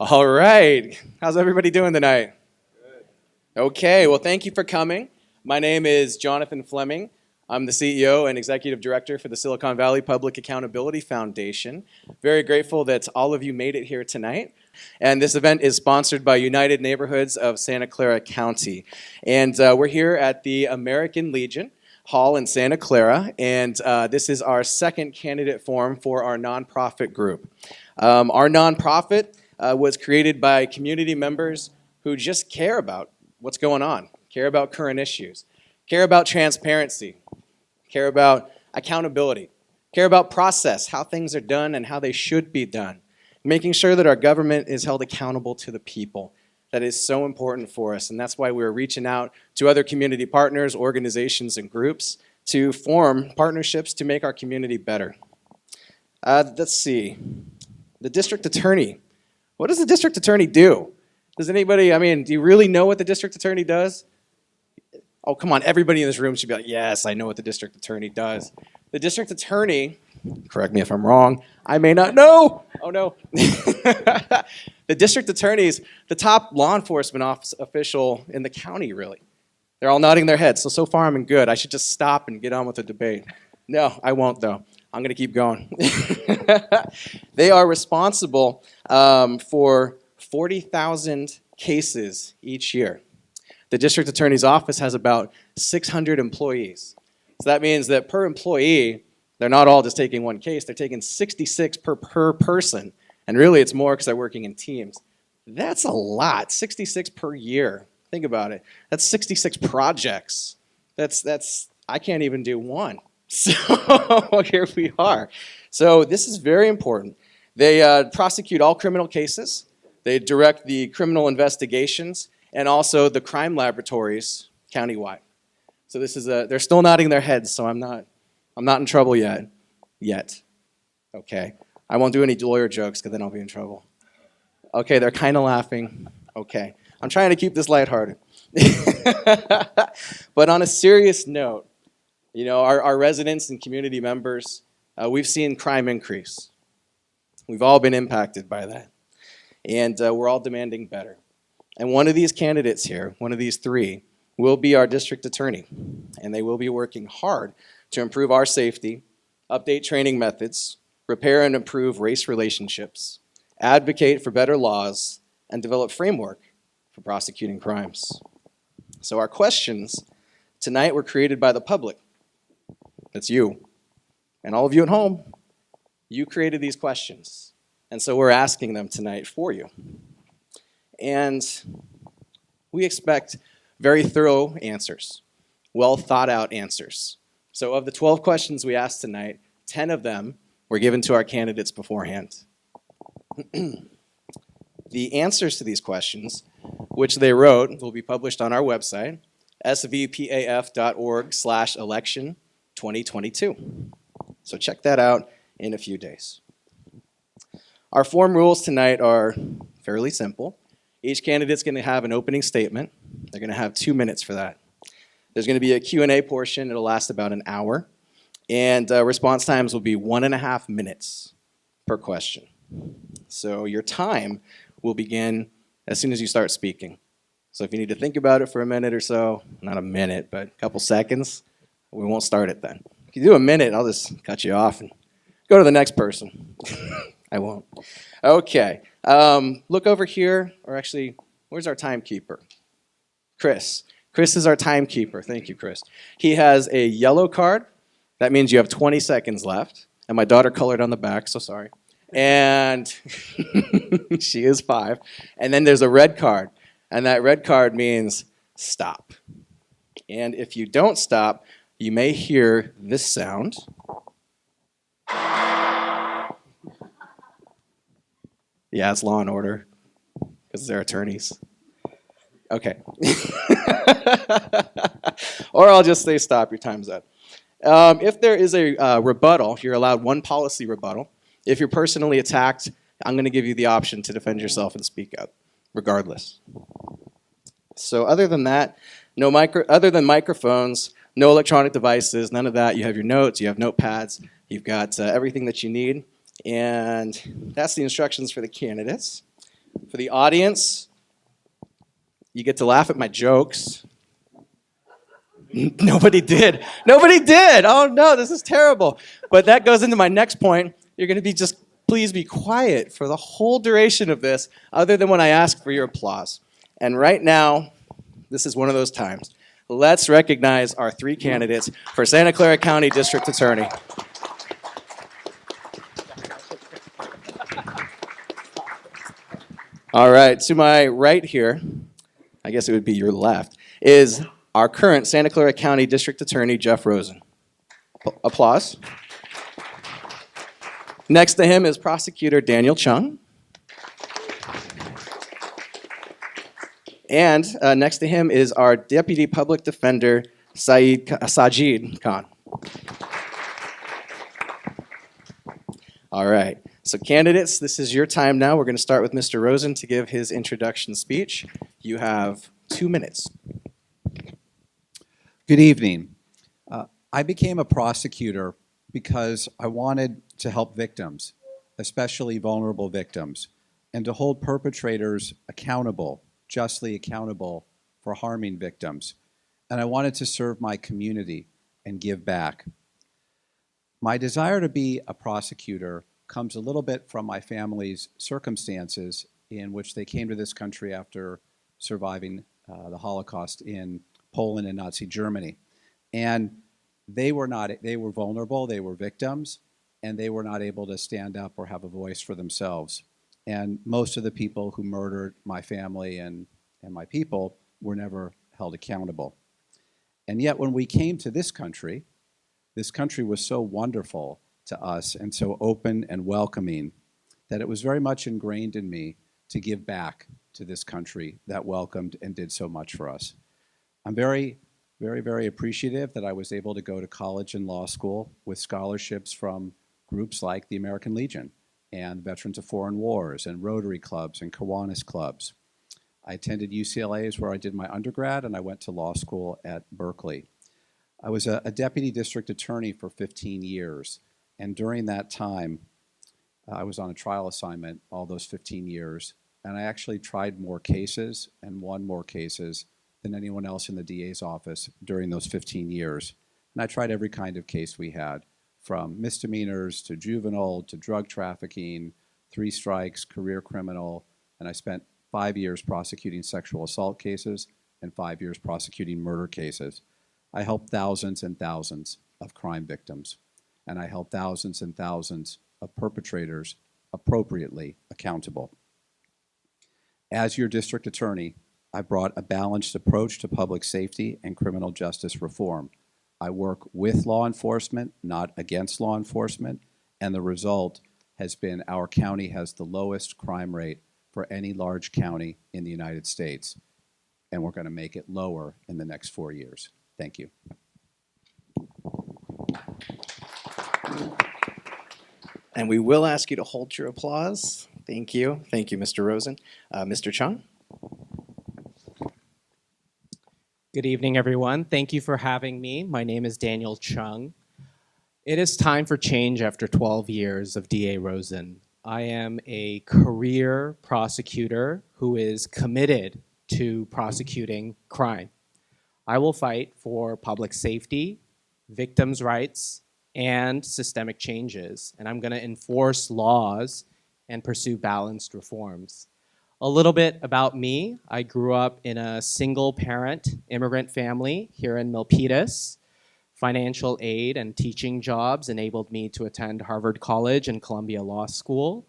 All right. How's everybody doing tonight? Good. Okay, well, thank you for coming. My name is Jonathan Fleming. I'm the CEO and Executive Director for the Silicon Valley Public Accountability Foundation. Very grateful that all of you made it here tonight. And this event is sponsored by United Neighborhoods of Santa Clara County. And we're here at the American Legion Hall in Santa Clara, and this is our second candidate forum for our nonprofit group. Our nonprofit was created by community members who just care about what's going on, care about current issues, care about transparency, care about accountability, care about process, how things are done and how they should be done, making sure that our government is held accountable to the people. That is so important for us, and that's why we're reaching out to other community partners, organizations, and groups to form partnerships to make our community better. Let's see. The district attorney. What does the district attorney do? Does anybody, do you really know what the district attorney does? Oh, come on, everybody in this room should be like, yes, I know what the district attorney does. The district attorney, correct me if I'm wrong, I may not know. Oh, no. The district attorney is the top law enforcement official in the county, really. They're all nodding their heads, so far I'm in good. I should just stop and get on with the debate. No, I won't, though. I'm going to keep going. They are responsible for 40,000 cases each year. The district attorney's office has about 600 employees. So that means that per employee, they're not all just taking one case, they're taking 66 per person. And really it's more because they're working in teams. That's a lot, 66 per year. Think about it. That's 66 projects. I can't even do one. So here we are. So this is very important. They prosecute all criminal cases. They direct the criminal investigations and also the crime laboratories countywide. So this is they're still nodding their heads, so I'm not in trouble yet. Okay. I won't do any lawyer jokes because then I'll be in trouble. Okay, they're kind of laughing. Okay. I'm trying to keep this lighthearted. But on a serious note, you know, our residents and community members, we've seen crime increase. We've all been impacted by that. And we're all demanding better. And one of these candidates here, one of these three, will be our district attorney. And they will be working hard to improve our safety, update training methods, repair and improve race relationships, advocate for better laws, and develop framework for prosecuting crimes. So our questions tonight were created by the public. That's you. And all of you at home, you created these questions. And so we're asking them tonight for you. And we expect very thorough answers, well thought out answers. So of the 12 questions we asked tonight, 10 of them were given to our candidates beforehand. The answers to these questions, which they wrote, will be published on our website, svpaf.org/election2022. So check that out in a few days. Our form rules tonight are fairly simple. Each candidate's going to have an opening statement. They're going to have 2 minutes for that. There's going to be a Q&A portion. It'll last about an hour. And response times will be 1.5 minutes per question. So your time will begin as soon as you start speaking. So if you need to think about it for a minute or so, not a minute, but a couple seconds, we won't start it then. If you do a minute, I'll just cut you off and go to the next person. I won't. Okay. Look over here, or actually, where's our timekeeper? Chris. Chris is our timekeeper. Thank you, Chris. He has a yellow card. That means you have 20 seconds left. And my daughter colored on the back, so sorry. And she is 5. And then there's a red card. And that red card means stop. And if you don't stop, you may hear this sound. Yeah, it's Law and Order, because they're attorneys. Okay. Or I'll just say stop, your time's up. If there is a rebuttal, you're allowed one policy rebuttal. If you're personally attacked, I'm going to give you the option to defend yourself and speak up, regardless. So other than that, other than microphones, no electronic devices, none of that. You have your notes, you have notepads, you've got everything that you need. And that's the instructions for the candidates. For the audience, you get to laugh at my jokes. Nobody did. Nobody did. Oh no, this is terrible. But that goes into my next point. You're going to be just, please be quiet for the whole duration of this, other than when I ask for your applause. And right now, this is one of those times. Let's recognize our 3 candidates for Santa Clara County District Attorney. All right, to my right here, I guess it would be your left, is our current Santa Clara County District Attorney, Jeff Rosen. Applause. Next to him is Prosecutor Daniel Chung. And next to him is our Deputy Public Defender, Sajid Khan. All right, so candidates, this is your time now. We're going to start with Mr. Rosen to give his introduction speech. You have 2 minutes. Good evening. I became a prosecutor because I wanted to help victims, especially vulnerable victims, and to hold perpetrators accountable, justly accountable for harming victims. And I wanted to serve my community and give back. My desire to be a prosecutor comes a little bit from my family's circumstances in which they came to this country after surviving the Holocaust in Poland and Nazi Germany. And they were vulnerable, they were victims, and they were not able to stand up or have a voice for themselves. And most of the people who murdered my family and my people were never held accountable. And yet when we came to this country was so wonderful to us and so open and welcoming that it was very much ingrained in me to give back to this country that welcomed and did so much for us. I'm very, very, very appreciative that I was able to go to college and law school with scholarships from groups like the American Legion and Veterans of Foreign Wars and Rotary clubs and Kiwanis clubs. I attended UCLA is where I did my undergrad, and I went to law school at Berkeley. I was a deputy district attorney for 15 years, and during that time, I was on a trial assignment all those 15 years, and I actually tried more cases and won more cases than anyone else in the DA's office during those 15 years. And I tried every kind of case we had, from misdemeanors to juvenile to drug trafficking, 3 strikes, career criminal, and I spent 5 years prosecuting sexual assault cases and 5 years prosecuting murder cases. I helped thousands and thousands of crime victims, and I held thousands and thousands of perpetrators appropriately accountable. As your district attorney, I brought a balanced approach to public safety and criminal justice reform. I work with law enforcement, not against law enforcement, and the result has been our county has the lowest crime rate for any large county in the United States, and we're going to make it lower in the next 4 years. Thank you. And we will ask you to hold your applause. Thank you. Thank you, Mr. Rosen. Mr. Chung? Good evening, everyone. Thank you for having me. My name is Daniel Chung. It is time for change after 12 years of DA Rosen. I am a career prosecutor who is committed to prosecuting crime. I will fight for public safety, victims' rights, and systemic changes, and I'm going to enforce laws and pursue balanced reforms. A little bit about me. I grew up in a single-parent immigrant family here in Milpitas. Financial aid and teaching jobs enabled me to attend Harvard College and Columbia Law School.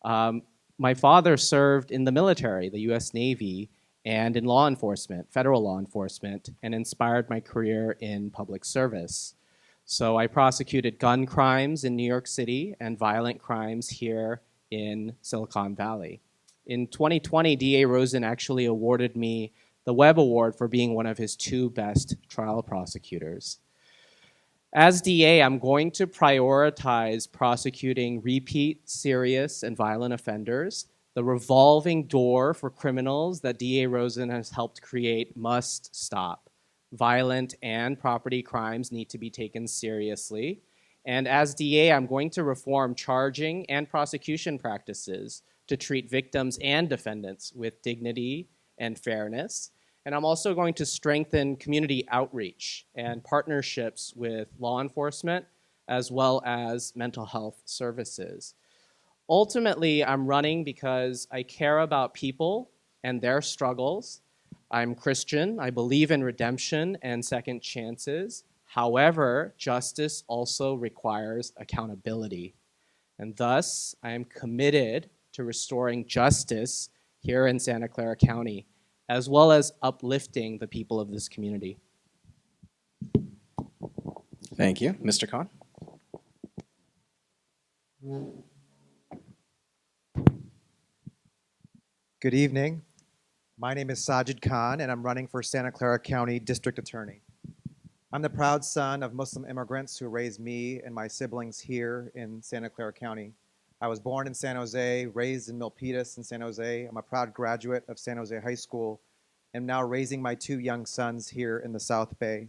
My father served in the military, the US Navy, and in law enforcement, federal law enforcement, and inspired my career in public service. So I prosecuted gun crimes in New York City and violent crimes here in Silicon Valley. In 2020, DA Rosen actually awarded me the Webb Award for being one of his 2 best trial prosecutors. As DA, I'm going to prioritize prosecuting repeat, serious, and violent offenders. The revolving door for criminals that DA Rosen has helped create must stop. Violent and property crimes need to be taken seriously. And as DA, I'm going to reform charging and prosecution practices to treat victims and defendants with dignity and fairness. And I'm also going to strengthen community outreach and partnerships with law enforcement as well as mental health services. Ultimately, I'm running because I care about people and their struggles. I'm Christian. I believe in redemption and second chances. However, justice also requires accountability. And thus, I am committed to restoring justice here in Santa Clara County, as well as uplifting the people of this community. Thank you. Mr. Khan? Good evening. My name is Sajid Khan, and I'm running for Santa Clara County District Attorney. I'm the proud son of Muslim immigrants who raised me and my siblings here in Santa Clara County. I was born in San Jose, raised in Milpitas in San Jose. I'm a proud graduate of San Jose High School, and now raising my two young sons here in the South Bay.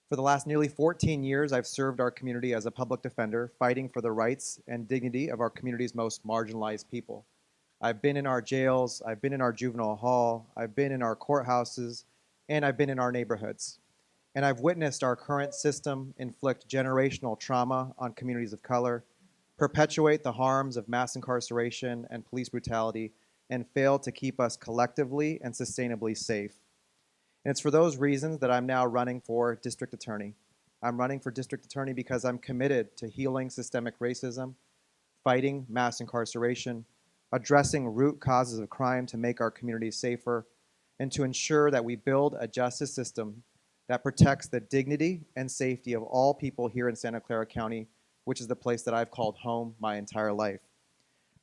For the last nearly 14 years, I've served our community as a public defender, fighting for the rights and dignity of our community's most marginalized people. I've been in our jails, I've been in our juvenile hall, I've been in our courthouses, and I've been in our neighborhoods. And I've witnessed our current system inflict generational trauma on communities of color, perpetuate the harms of mass incarceration and police brutality, and fail to keep us collectively and sustainably safe. And it's for those reasons that I'm now running for district attorney. I'm running for district attorney because I'm committed to healing systemic racism, fighting mass incarceration, addressing root causes of crime to make our communities safer, and to ensure that we build a justice system that protects the dignity and safety of all people here in Santa Clara County, which is the place that I've called home my entire life.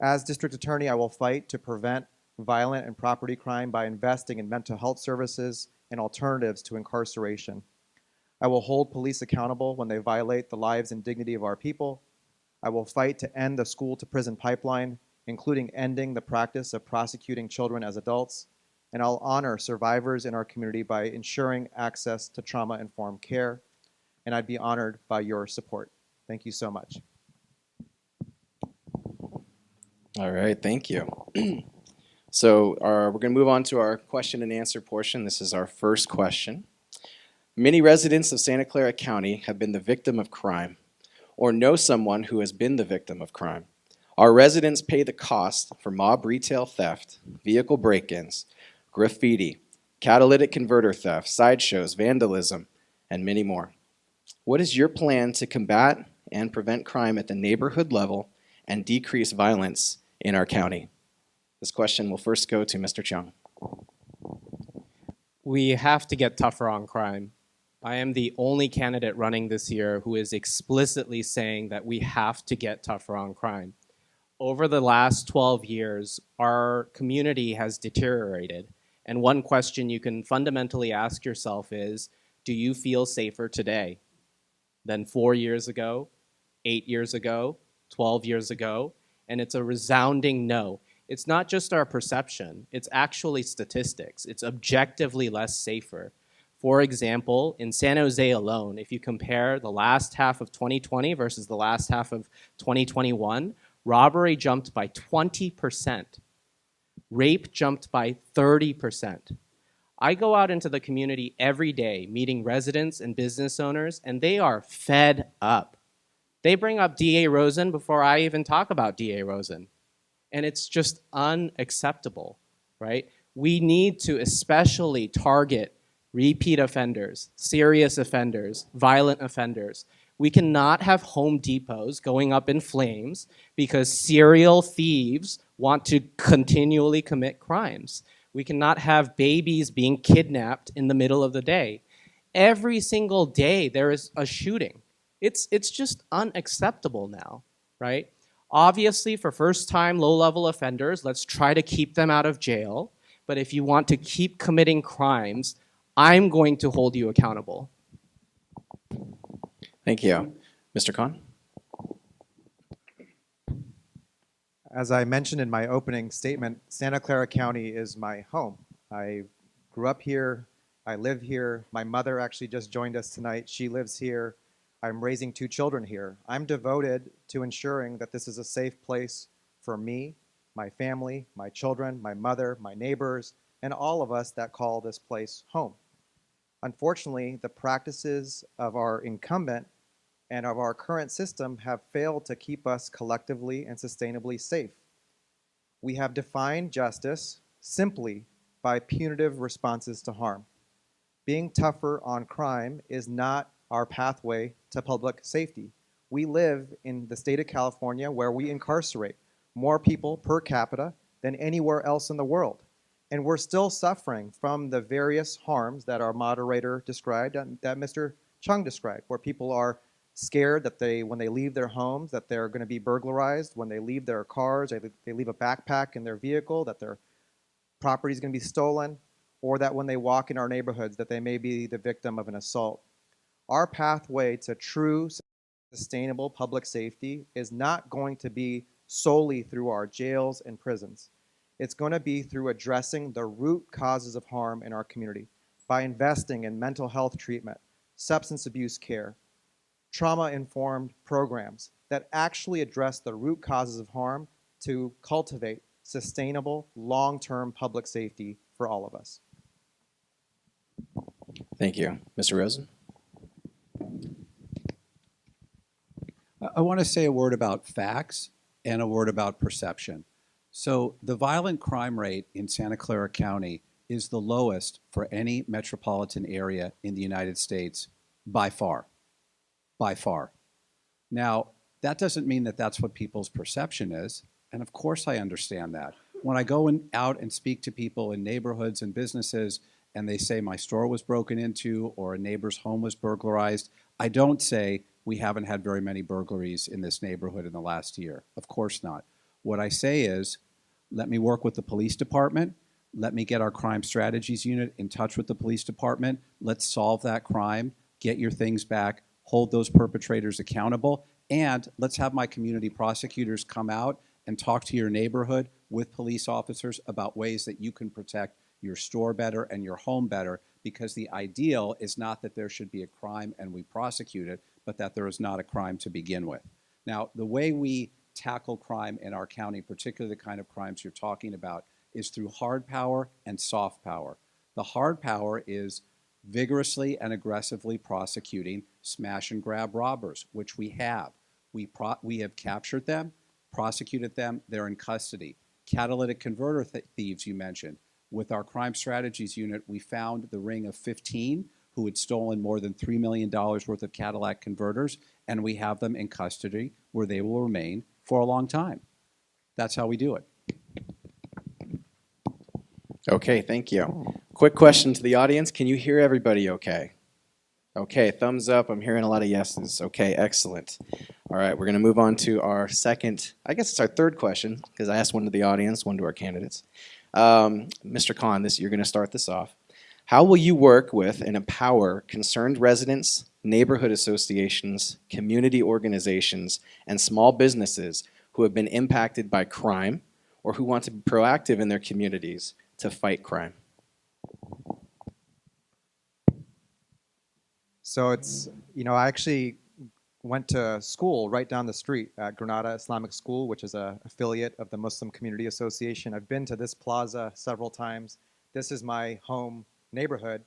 As district attorney, I will fight to prevent violent and property crime by investing in mental health services and alternatives to incarceration. I will hold police accountable when they violate the lives and dignity of our people. I will fight to end the school-to-prison pipeline, including ending the practice of prosecuting children as adults, and I'll honor survivors in our community by ensuring access to trauma-informed care, and I'd be honored by your support. Thank you so much. All right, thank you. So we're going to move on to our question and answer portion. This is our first question. Many residents of Santa Clara County have been the victim of crime or know someone who has been the victim of crime. Our residents pay the cost for mob retail theft, vehicle break-ins, graffiti, catalytic converter theft, sideshows, vandalism, and many more. What is your plan to combat and prevent crime at the neighborhood level and decrease violence in our county? This question will first go to Mr. Chung. We have to get tougher on crime. I am the only candidate running this year who is explicitly saying that we have to get tougher on crime. Over the last 12 years, our community has deteriorated. And one question you can fundamentally ask yourself is, do you feel safer today than 4 years ago, 8 years ago, 12 years ago? And it's a resounding no. It's not just our perception, it's actually statistics. It's objectively less safer. For example, in San Jose alone, if you compare the last half of 2020 versus the last half of 2021, robbery jumped by 20%. Rape jumped by 30%. I go out into the community every day meeting residents and business owners, and they are fed up. They bring up DA Rosen before I even talk about DA Rosen. And it's just unacceptable, right? We need to especially target repeat offenders, serious offenders, violent offenders. We cannot have Home Depots going up in flames because serial thieves want to continually commit crimes. We cannot have babies being kidnapped in the middle of the day. Every single day there is a shooting. It's just unacceptable now, right? Obviously, for first-time low-level offenders, let's try to keep them out of jail. But if you want to keep committing crimes, I'm going to hold you accountable. Thank you. Mr. Khan? As I mentioned in my opening statement, Santa Clara County is my home. I grew up here, I live here. My mother actually just joined us tonight. She lives here. I'm raising 2 children here. I'm devoted to ensuring that this is a safe place for me, my family, my children, my mother, my neighbors, and all of us that call this place home. Unfortunately, the practices of our incumbent and of our current system have failed to keep us collectively and sustainably safe. We have defined justice simply by punitive responses to harm. Being tougher on crime is not our pathway to public safety. We live in the state of California where we incarcerate more people per capita than anywhere else in the world. And we're still suffering from the various harms that our moderator described and that Mr. Chung described, where people are scared that when they leave their homes, that they're going to be burglarized. When they leave their cars, they leave a backpack in their vehicle, that their property is going to be stolen, or that when they walk in our neighborhoods, that they may be the victim of an assault. Our pathway to true sustainable public safety is not going to be solely through our jails and prisons. It's going to be through addressing the root causes of harm in our community by investing in mental health treatment, substance abuse care, trauma-informed programs that actually address the root causes of harm to cultivate sustainable, long-term public safety for all of us. Thank you. Mr. Rosen? I want to say a word about facts and a word about perception. So the violent crime rate in Santa Clara County is the lowest for any metropolitan area in the United States by far. By far. Now, that doesn't mean that that's what people's perception is. And of course I understand that. When I go out and speak to people in neighborhoods and businesses and they say my store was broken into or a neighbor's home was burglarized, I don't say we haven't had very many burglaries in this neighborhood in the last year. Of course not. What I say is, let me work with the police department. Let me get our crime strategies unit in touch with the police department. Let's solve that crime, get your things back, hold those perpetrators accountable, and let's have my community prosecutors come out and talk to your neighborhood with police officers about ways that you can protect your store better and your home better, because the ideal is not that there should be a crime and we prosecute it, but that there is not a crime to begin with. Now, the way we tackle crime in our county, particularly the kind of crimes you're talking about, is through hard power and soft power. The hard power is vigorously and aggressively prosecuting smash and grab robbers, which we have. We have captured them, prosecuted them, they're in custody. Catalytic converter thieves you mentioned. With our crime strategies unit, we found the ring of 15 who had stolen more than $3 million worth of Cadillac converters, and we have them in custody where they will remain for a long time. That's how we do it. Okay, thank you. Quick question to the audience. Can you hear everybody okay? Okay, thumbs up. I'm hearing a lot of yeses. Okay, excellent. All right, we're going to move on to our second, I guess it's our third question, because I asked one to the audience, one to our candidates. Mr. Khan, you're going to start this off. How will you work with and empower concerned residents, neighborhood associations, community organizations, and small businesses who have been impacted by crime or who want to be proactive in their communities to fight crime? So I actually went to school right down the street at Granada Islamic School, which is an affiliate of the Muslim Community Association. I've been to this plaza several times. This is my home neighborhood.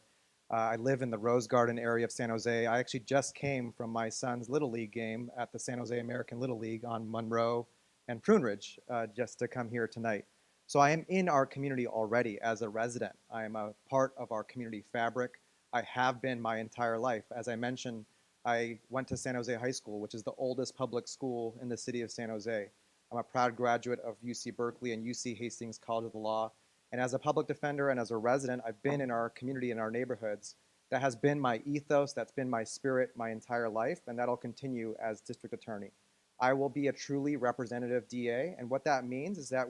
I live in the Rose Garden area of San Jose. I actually just came from my son's Little League game at the San Jose American Little League on Monroe and Prune Ridge just to come here tonight. So I am in our community already as a resident. I am a part of our community fabric. I have been my entire life. As I mentioned, I went to San Jose High School, which is the oldest public school in the city of San Jose. I'm a proud graduate of UC Berkeley and UC Hastings College of the Law. And as a public defender and as a resident, I've been in our community, in our neighborhoods. That has been my ethos, that's been my spirit my entire life, and that'll continue as district attorney. I will be a truly representative DA, and what that means is that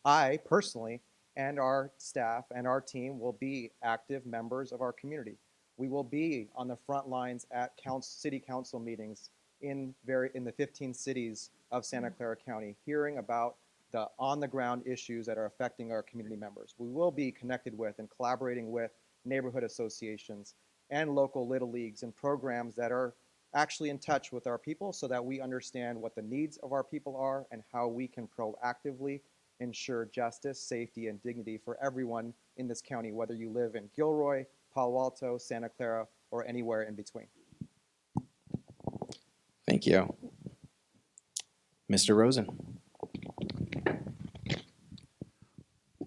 I personally, and our staff and our team will be active members of our community. We will be on the front lines at city council meetings in the 15 cities of Santa Clara County, hearing about the on-the-ground issues that are affecting our community members. We will be connected with and collaborating with neighborhood associations and local little leagues and programs that are actually in touch with our people so that we understand what the needs of our people are and how we can proactively ensure justice, safety, and dignity for everyone in this county, whether you live in Gilroy, Palo Alto, Santa Clara, or anywhere in between. Thank you. Mr. Rosen.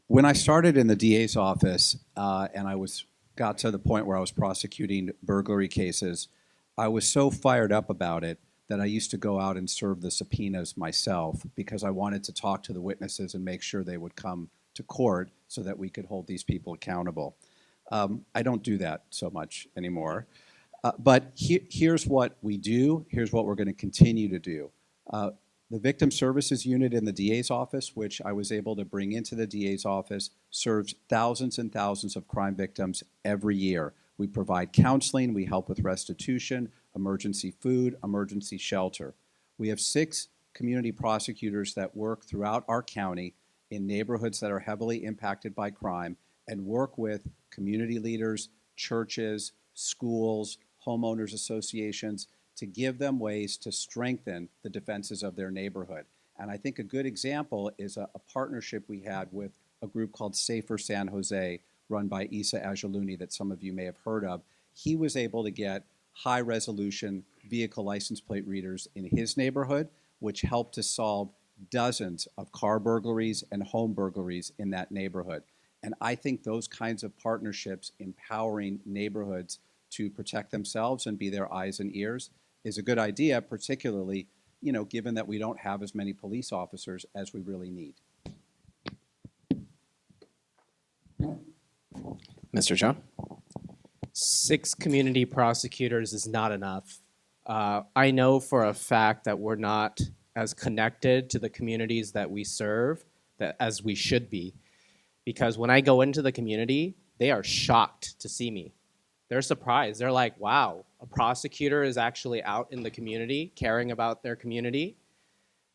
When I started in the DA's office and got to the point where I was prosecuting burglary cases, I was so fired up about it that I used to go out and serve the subpoenas myself because I wanted to talk to the witnesses and make sure they would come to court so that we could hold these people accountable. I don't do that so much anymore. But here's what we do. Here's what we're going to continue to do. The Victim Services Unit in the DA's office, which I was able to bring into the DA's office, serves thousands and thousands of crime victims every year. We provide counseling, we help with restitution, emergency food, emergency shelter. We have 6 community prosecutors that work throughout our county in neighborhoods that are heavily impacted by crime and work with community leaders, churches, schools, homeowners associations to give them ways to strengthen the defenses of their neighborhood. And I think a good example is a partnership we had with a group called Safer San Jose, run by Isa Ajaluni that some of you may have heard of. He was able to get high-resolution vehicle license plate readers in his neighborhood, which helped to solve dozens of car burglaries and home burglaries in that neighborhood. And I think those kinds of partnerships empowering neighborhoods to protect themselves and be their eyes and ears is a good idea, particularly, given that we don't have as many police officers as we really need. Mr. Chung. 6 community prosecutors is not enough. I know for a fact that we're not as connected to the communities that we serve as we should be. Because when I go into the community, they are shocked to see me. They're surprised. They're like, wow, a prosecutor is actually out in the community caring about their community.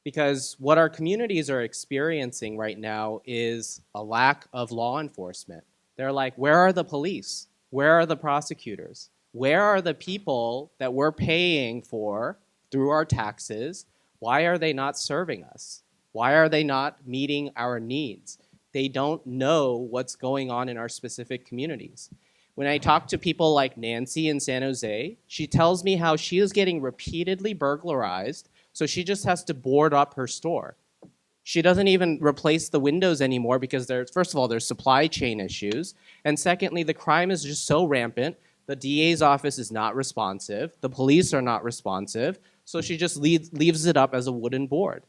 Because what our communities are experiencing right now is a lack of law enforcement. They're like, where are the police? Where are the prosecutors? Where are the people that we're paying for through our taxes? Why are they not serving us? Why are they not meeting our needs? They don't know what's going on in our specific communities. When I talk to people like Nancy in San Jose, she tells me how she is getting repeatedly burglarized, so she just has to board up her store. She doesn't even replace the windows anymore because first of all, there's supply chain issues, and secondly, the crime is just so rampant, the DA's office is not responsive, the police are not responsive, so she just leaves it up as a wooden board.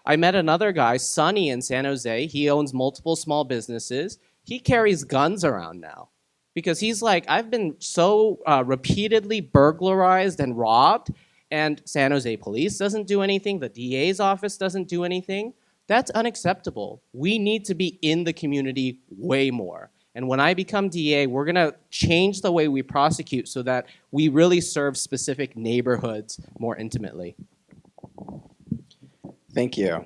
I met another guy, Sonny in San Jose. He owns multiple small businesses. He carries guns around now because he's like, I've been so repeatedly burglarized and robbed, and San Jose police doesn't do anything. The DA's office doesn't do anything. That's unacceptable. We need to be in the community way more. And when I become DA, we're going to change the way we prosecute so that we really serve specific neighborhoods more intimately. Thank you.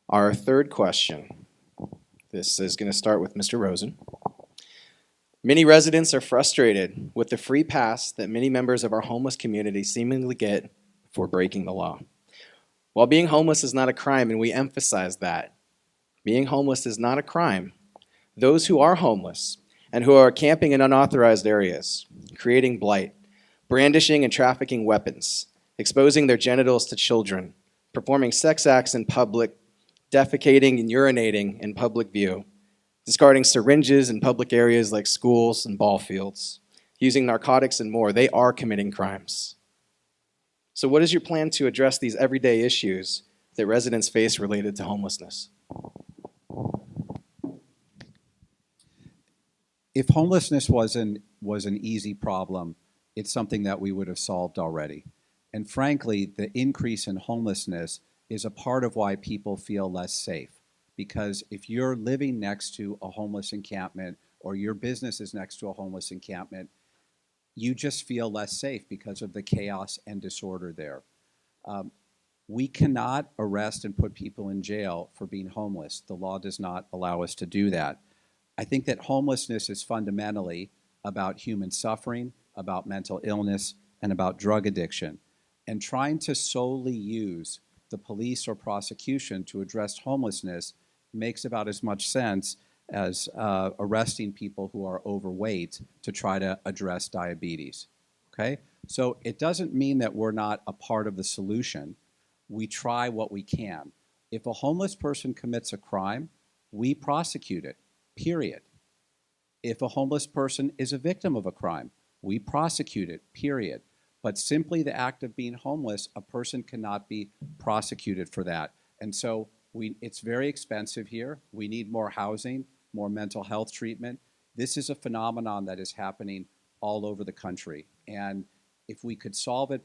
Our third question. This is going to start with Mr. Rosen. Many residents are frustrated with the free pass that many members of our homeless community seemingly get for breaking the law. While being homeless is not a crime, and we emphasize that, being homeless is not a crime, those who are homeless and who are camping in unauthorized areas, creating blight, brandishing and trafficking weapons, exposing their genitals to children, performing sex acts in public, defecating and urinating in public view, discarding syringes in public areas like schools and ball fields, using narcotics and more, they are committing crimes. So what is your plan to address these everyday issues that residents face related to homelessness? If homelessness was an easy problem, it's something that we would have solved already. And frankly, the increase in homelessness is a part of why people feel less safe. Because if you're living next to a homeless encampment or your business is next to a homeless encampment, you just feel less safe because of the chaos and disorder there. We cannot arrest and put people in jail for being homeless. The law does not allow us to do that. I think that homelessness is fundamentally about human suffering, about mental illness, and about drug addiction. And trying to solely use the police or prosecution to address homelessness makes about as much sense as arresting people who are overweight to try to address diabetes. Okay? So it doesn't mean that we're not a part of the solution. We try what we can. If a homeless person commits a crime, we prosecute it, period. If a homeless person is a victim of a crime, we prosecute it, period. But simply the act of being homeless, a person cannot be prosecuted for that. And so it's very expensive here. We need more housing, more mental health treatment. This is a phenomenon that is happening all over the country. And if we could solve it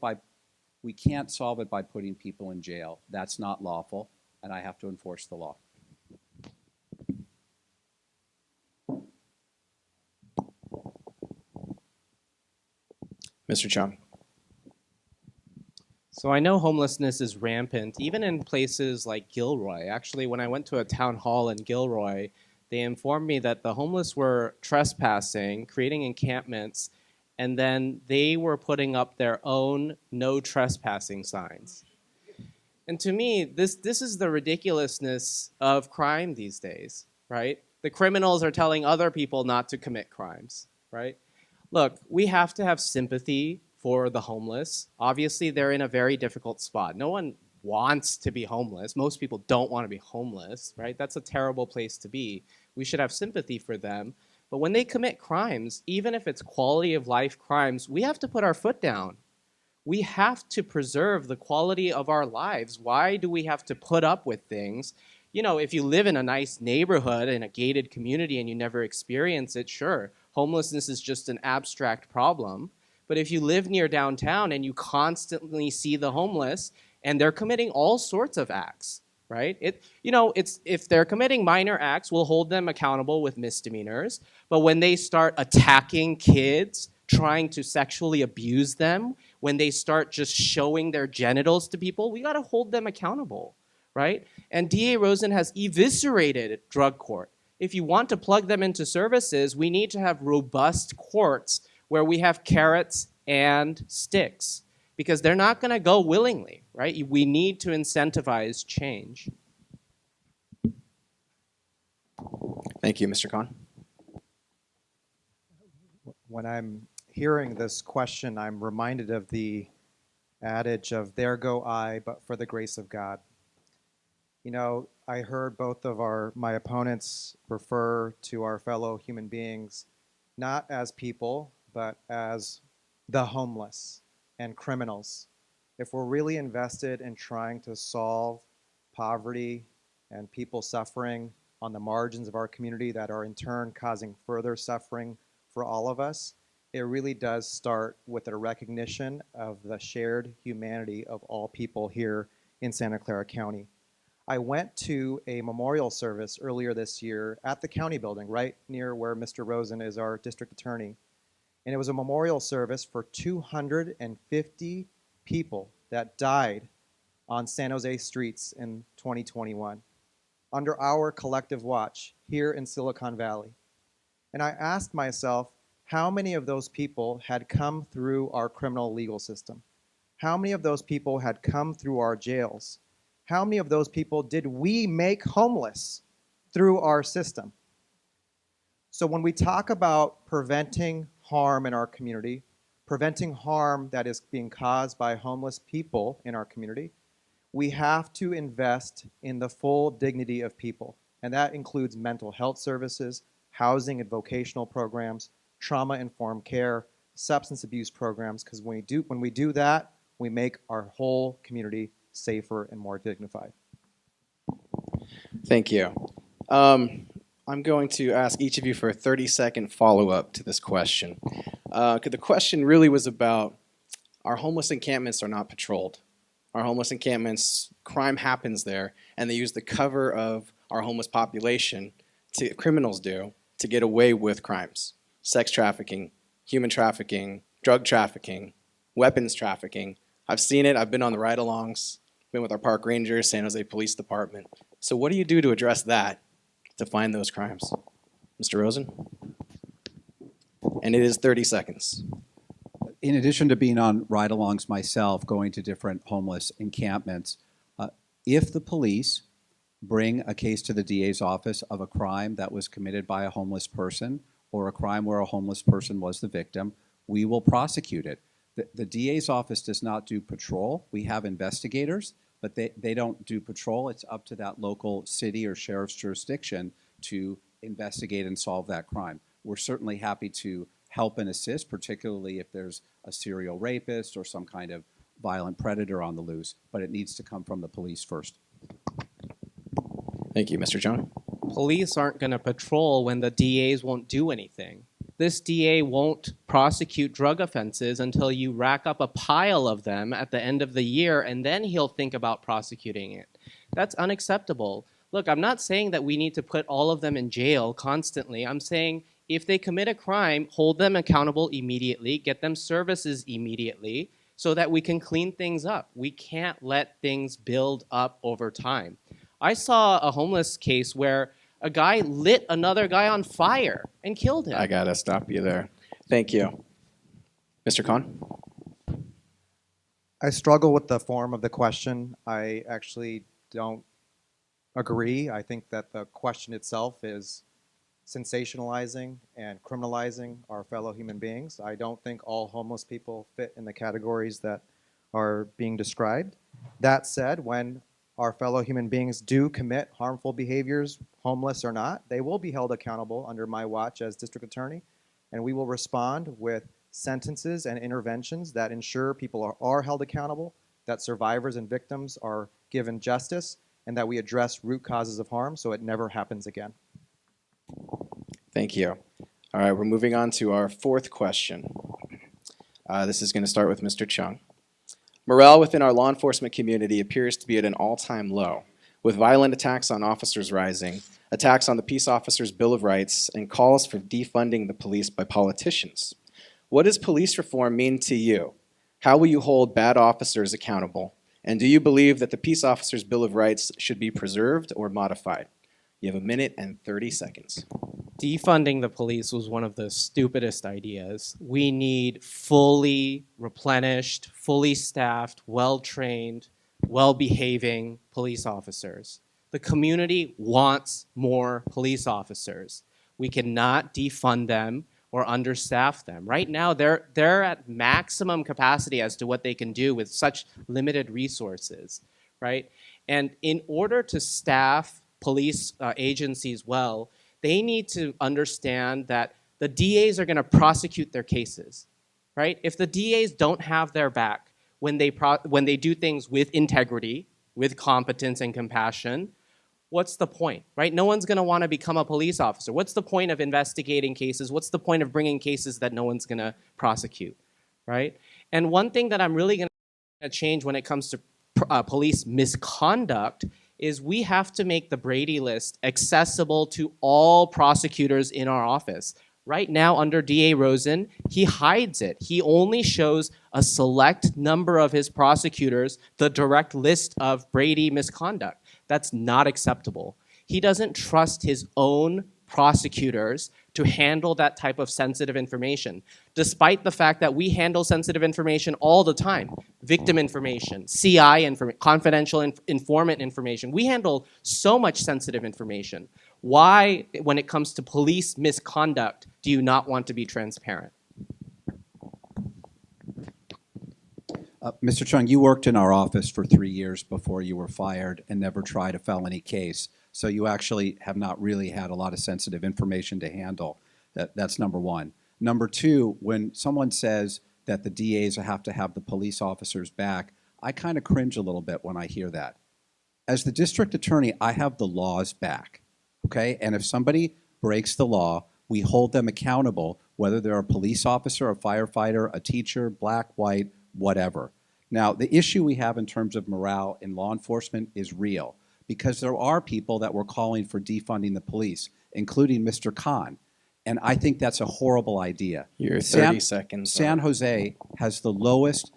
we can't solve it by putting people in jail. That's not lawful, and I have to enforce the law. Mr. Chung. So I know homelessness is rampant, even in places like Gilroy. Actually, when I went to a town hall in Gilroy, they informed me that the homeless were trespassing, creating encampments, and then they were putting up their own no trespassing signs. And to me, this is the ridiculousness of crime these days, right? The criminals are telling other people not to commit crimes, right? Look, we have to have sympathy for the homeless. Obviously, they're in a very difficult spot. No one wants to be homeless. Most people don't want to be homeless, right? That's a terrible place to be. We should have sympathy for them. But when they commit crimes, even if it's quality of life crimes, we have to put our foot down. We have to preserve the quality of our lives. Why do we have to put up with things? You know, if you live in a nice neighborhood, in a gated community, and you never experience it, sure, homelessness is just an abstract problem. But if you live near downtown and you constantly see the homeless, and they're committing all sorts of acts, right? If they're committing minor acts, we'll hold them accountable with misdemeanors. But when they start attacking kids, trying to sexually abuse them, when they start just showing their genitals to people, we got to hold them accountable, right? And DA Rosen has eviscerated drug court. If you want to plug them into services, we need to have robust courts where we have carrots and sticks, because they're not going to go willingly, right? We need to incentivize change. Thank you, Mr. Khan. When I'm hearing this question, I'm reminded of the adage of "there go I, but for the grace of God." You know, I heard both of my opponents refer to our fellow human beings not as people, but as the homeless and criminals. If we're really invested in trying to solve poverty and people suffering on the margins of our community that are in turn causing further suffering for all of us, it really does start with a recognition of the shared humanity of all people here in Santa Clara County. I went to a memorial service earlier this year at the county building, right near where Mr. Rosen is our district attorney. And it was a memorial service for 250 people that died on San Jose streets in 2021 under our collective watch here in Silicon Valley. And I asked myself, how many of those people had come through our criminal legal system? How many of those people had come through our jails? How many of those people did we make homeless through our system? So when we talk about preventing harm in our community, preventing harm that is being caused by homeless people in our community, we have to invest in the full dignity of people. And that includes mental health services, housing and vocational programs, trauma-informed care, substance abuse programs, because when we do that, we make our whole community safer and more dignified. Thank you. I'm going to ask each of you for a 30-second follow-up to this question. The question really was about our homeless encampments are not patrolled. Our homeless encampments, crime happens there, and they use the cover of our homeless population, criminals do, to get away with crimes. Sex trafficking, human trafficking, drug trafficking, weapons trafficking. I've seen it. I've been on the ride-alongs, been with our park rangers, San Jose Police Department. So what do you do to address that, to find those crimes? Mr. Rosen? And it is 30 seconds. In addition to being on ride-alongs myself, going to different homeless encampments, If the police bring a case to the DA's office of a crime that was committed by a homeless person or a crime where a homeless person was the victim, we will prosecute it. The DA's office does not do patrol. We have investigators, but they don't do patrol. It's up to that local city or sheriff's jurisdiction to investigate and solve that crime. We're certainly happy to help and assist, particularly if there's a serial rapist or some kind of violent predator on the loose, but it needs to come from the police first. Thank you, Mr. Chung. Police aren't going to patrol when the DAs won't do anything. This DA won't prosecute drug offenses until you rack up a pile of them at the end of the year, and then he'll think about prosecuting it. That's unacceptable. Look, I'm not saying that we need to put all of them in jail constantly. I'm saying if they commit a crime, hold them accountable immediately, get them services immediately, so that we can clean things up. We can't let things build up over time. I saw a homeless case where a guy lit another guy on fire and killed him. I gotta stop you there. Thank you. Mr. Khan? I struggle with the form of the question. I actually don't agree. I think that the question itself is sensationalizing and criminalizing our fellow human beings. I don't think all homeless people fit in the categories that are being described. That said, when our fellow human beings do commit harmful behaviors, homeless or not, they will be held accountable under my watch as district attorney, and we will respond with sentences and interventions that ensure people are held accountable, that survivors and victims are given justice, and that we address root causes of harm so it never happens again. Thank you. All right, we're moving on to our fourth question. This is going to start with Mr. Chung. Morale within our law enforcement community appears to be at an all-time low, with violent attacks on officers rising, attacks on the peace officers' Bill of Rights, and calls for defunding the police by politicians. What does police reform mean to you? How will you hold bad officers accountable? And do you believe that the peace officers' Bill of Rights should be preserved or modified? You have 1 minute and 30 seconds. Defunding the police was one of the stupidest ideas. We need fully replenished, fully staffed, well-trained, well-behaving police officers. The community wants more police officers. We cannot defund them or understaff them. Right now, they're at maximum capacity as to what they can do with such limited resources, right? And in order to staff police agencies well, they need to understand that the DAs are going to prosecute their cases, right? If the DAs don't have their back when they do things with integrity, with competence and compassion, what's the point, right? No one's going to want to become a police officer. What's the point of investigating cases? What's the point of bringing cases that no one's going to prosecute, right? And one thing that I'm really going to change when it comes to police misconduct is we have to make the Brady list accessible to all prosecutors in our office. Right now, under DA Rosen, he hides it. He only shows a select number of his prosecutors the direct list of Brady misconduct. That's not acceptable. He doesn't trust his own prosecutors to handle that type of sensitive information, despite the fact that we handle sensitive information all the time. Victim information, CI information, confidential informant information. We handle so much sensitive information. Why, when it comes to police misconduct, do you not want to be transparent? Mr. Chung, you worked in our office for 3 years before you were fired and never tried a felony case. So you actually have not really had a lot of sensitive information to handle. That's number one. Number two, when someone says that the DAs have to have the police officers back, I kind of cringe a little bit when I hear that. As the district attorney, I have the laws back, okay? And if somebody breaks the law, we hold them accountable, whether they're a police officer, a firefighter, a teacher, black, white, whatever. Now, the issue we have in terms of morale in law enforcement is real, because there are people that were calling for defunding the police, including Mr. Khan. And I think that's a horrible idea. Your 30 seconds. San Jose has the lowest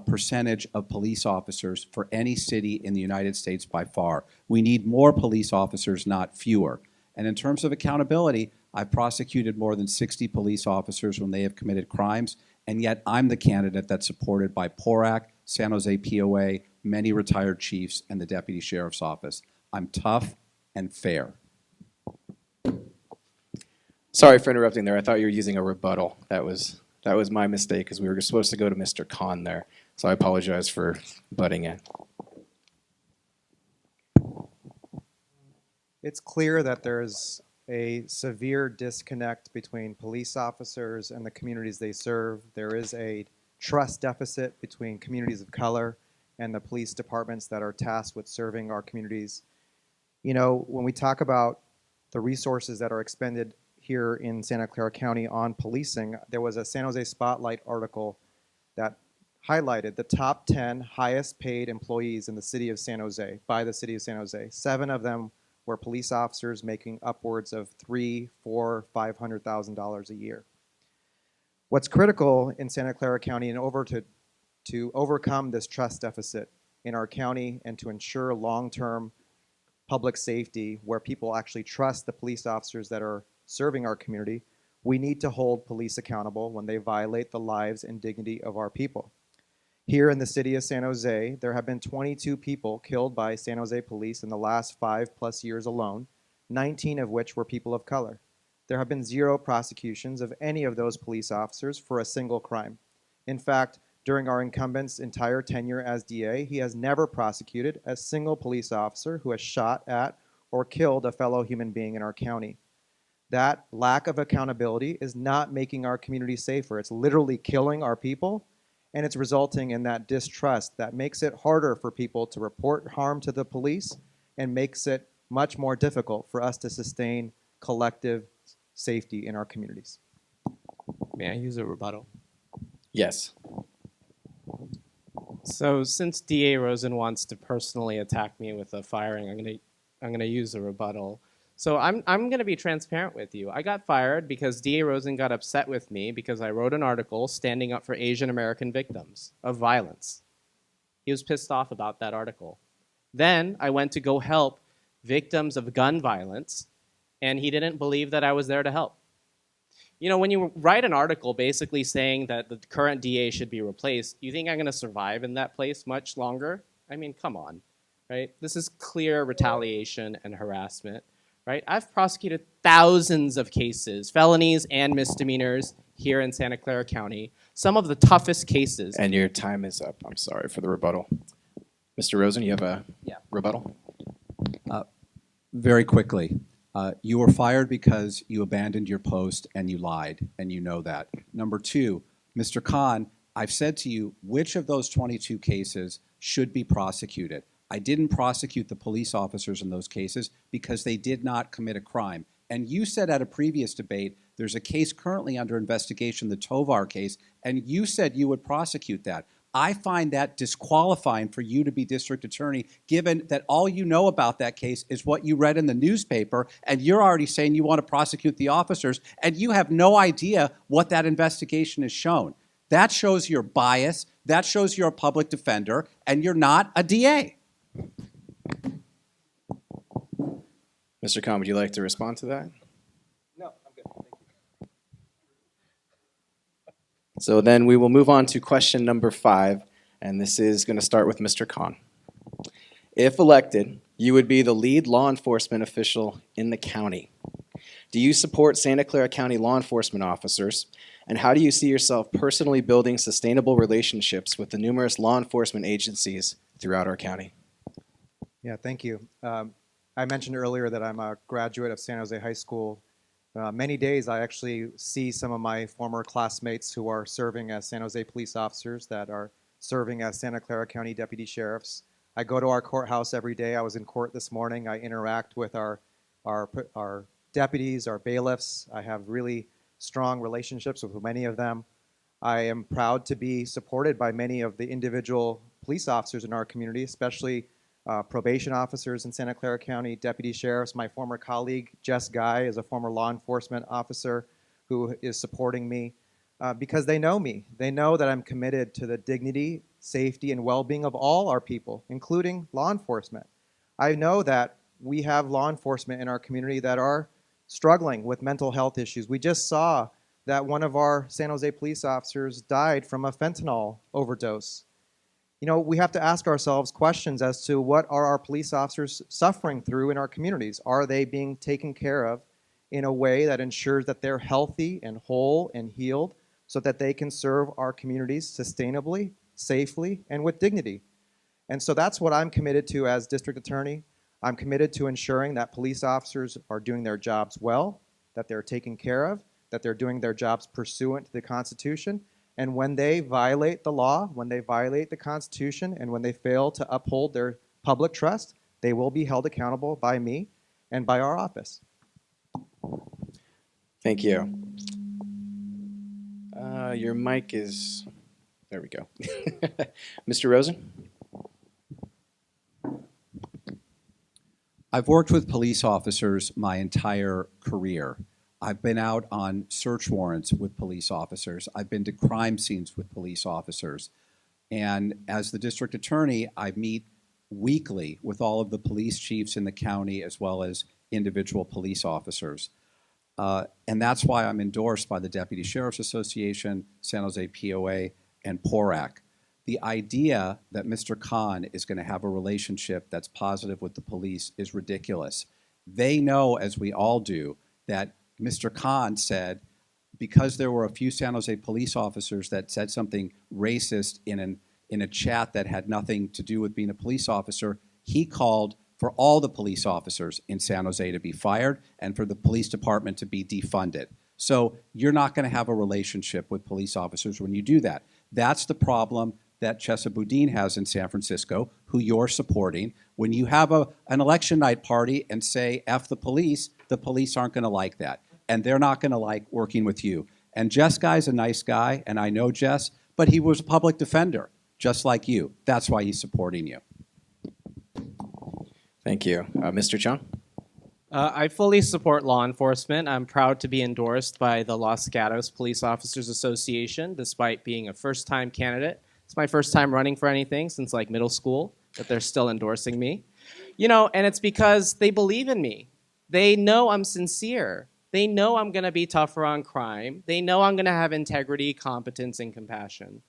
percentage of police officers for any city in the United States by far. We need more police officers, not fewer. And in terms of accountability, I've prosecuted more than 60 police officers when they have committed crimes, and yet I'm the candidate that's supported by PORAC, San Jose POA, many retired chiefs, and the deputy sheriff's office. I'm tough and fair. Sorry for interrupting there. I thought you were using a rebuttal. That was my mistake because we were supposed to go to Mr. Khan there. So I apologize for butting in. It's clear that there's a severe disconnect between police officers and the communities they serve. There is a trust deficit between communities of color and the police departments that are tasked with serving our communities. You know, when we talk about the resources that are expended here in Santa Clara County on policing, there was a San Jose Spotlight article that highlighted the top 10 highest paid employees in the city of San Jose, by the city of San Jose. 7 of them were police officers making upwards of $300,000, $400,000, $500,000 a year. What's critical in Santa Clara County in order to overcome this trust deficit in our county and to ensure long-term public safety where people actually trust the police officers that are serving our community, we need to hold police accountable when they violate the lives and dignity of our people. Here in the city of San Jose, there have been 22 people killed by San Jose police in the last 5+ years alone, 19 of which were people of color. There have been 0 prosecutions of any of those police officers for a single crime. In fact, during our incumbent's entire tenure as DA, he has never prosecuted a single police officer who has shot at or killed a fellow human being in our county. That lack of accountability is not making our community safer. It's literally killing our people, and it's resulting in that distrust that makes it harder for people to report harm to the police and makes it much more difficult for us to sustain collective safety in our communities. May I use a rebuttal? Yes. So since DA Rosen wants to personally attack me with a firing, I'm gonna use a rebuttal. So I'm gonna be transparent with you. I got fired because DA Rosen got upset with me because I wrote an article standing up for Asian American victims of violence. He was pissed off about that article. Then I went to go help victims of gun violence, and he didn't believe that I was there to help. You know, when you write an article basically saying that the current DA should be replaced, you think I'm going to survive in that place much longer? I mean, come on, right? This is clear retaliation and harassment, right? I've prosecuted thousands of cases, felonies and misdemeanors here in Santa Clara County, some of the toughest cases. And your time is up. I'm sorry for the rebuttal. Mr. Rosen, you have a rebuttal? Very quickly. You were fired because you abandoned your post and you lied, and you know that. Number 2, Mr. Khan, I've said to you which of those 22 cases should be prosecuted. I didn't prosecute the police officers in those cases because they did not commit a crime. And you said at a previous debate, there's a case currently under investigation, the Tovar case, and you said you would prosecute that. I find that disqualifying for you to be district attorney, given that all you know about that case is what you read in the newspaper, and you're already saying you want to prosecute the officers, and you have no idea what that investigation has shown. That shows your bias, that shows you're a public defender, and you're not a DA. Mr. Khan, would you like to respond to that? No, I'm good. Thank you. So then we will move on to question number 5, and this is going to start with Mr. Khan. If elected, you would be the lead law enforcement official in the county. Do you support Santa Clara County law enforcement officers, and how do you see yourself personally building sustainable relationships with the numerous law enforcement agencies throughout our county? Yeah, thank you. I mentioned earlier that I'm a graduate of San Jose High School. Many days I actually see some of my former classmates who are serving as San Jose police officers that are serving as Santa Clara County deputy sheriffs. I go to our courthouse every day. I was in court this morning. I interact with our deputies, our bailiffs. I have really strong relationships with many of them. I am proud to be supported by many of the individual police officers in our community, especially probation officers in Santa Clara County, deputy sheriffs. My former colleague, Jess Guy, is a former law enforcement officer who is supporting me because they know me. They know that I'm committed to the dignity, safety, and well-being of all our people, including law enforcement. I know that we have law enforcement in our community that are struggling with mental health issues. We just saw that one of our San Jose police officers died from a fentanyl overdose. We have to ask ourselves questions as to what are our police officers suffering through in our communities? Are they being taken care of in a way that ensures that they're healthy and whole and healed so that they can serve our communities sustainably, safely, and with dignity? And so that's what I'm committed to as district attorney. I'm committed to ensuring that police officers are doing their jobs well, that they're taken care of, that they're doing their jobs pursuant to the Constitution. And when they violate the law, when they violate the Constitution, and when they fail to uphold their public trust, they will be held accountable by me and by our office. Thank you. Your mic is, there we go. Mr. Rosen? I've worked with police officers my entire career. I've been out on search warrants with police officers. I've been to crime scenes with police officers. And as the district attorney, I meet weekly with all of the police chiefs in the county as well as individual police officers. And that's why I'm endorsed by the Deputy Sheriff's Association, San Jose POA, and PORAC. The idea that Mr. Khan is going to have a relationship that's positive with the police is ridiculous. They know, as we all do, that Mr. Khan said, because there were a few San Jose police officers that said something racist in a chat that had nothing to do with being a police officer, he called for all the police officers in San Jose to be fired and for the police department to be defunded. So you're not going to have a relationship with police officers when you do that. That's the problem that Chesa Boudin has in San Francisco, who you're supporting. When you have an election night party and say, F the police aren't going to like that. And they're not going to like working with you. And Jess Guy's a nice guy, and I know Jess, but he was a public defender, just like you. That's why he's supporting you. Thank you. Mr. Chung? I fully support law enforcement. I'm proud to be endorsed by the Los Gatos Police Officers Association, despite being a first-time candidate. It's my first time running for anything since like middle school, but they're still endorsing me. And it's because they believe in me. They know I'm sincere. They know I'm going to be tougher on crime. They know I'm going to have integrity, competence, and compassion.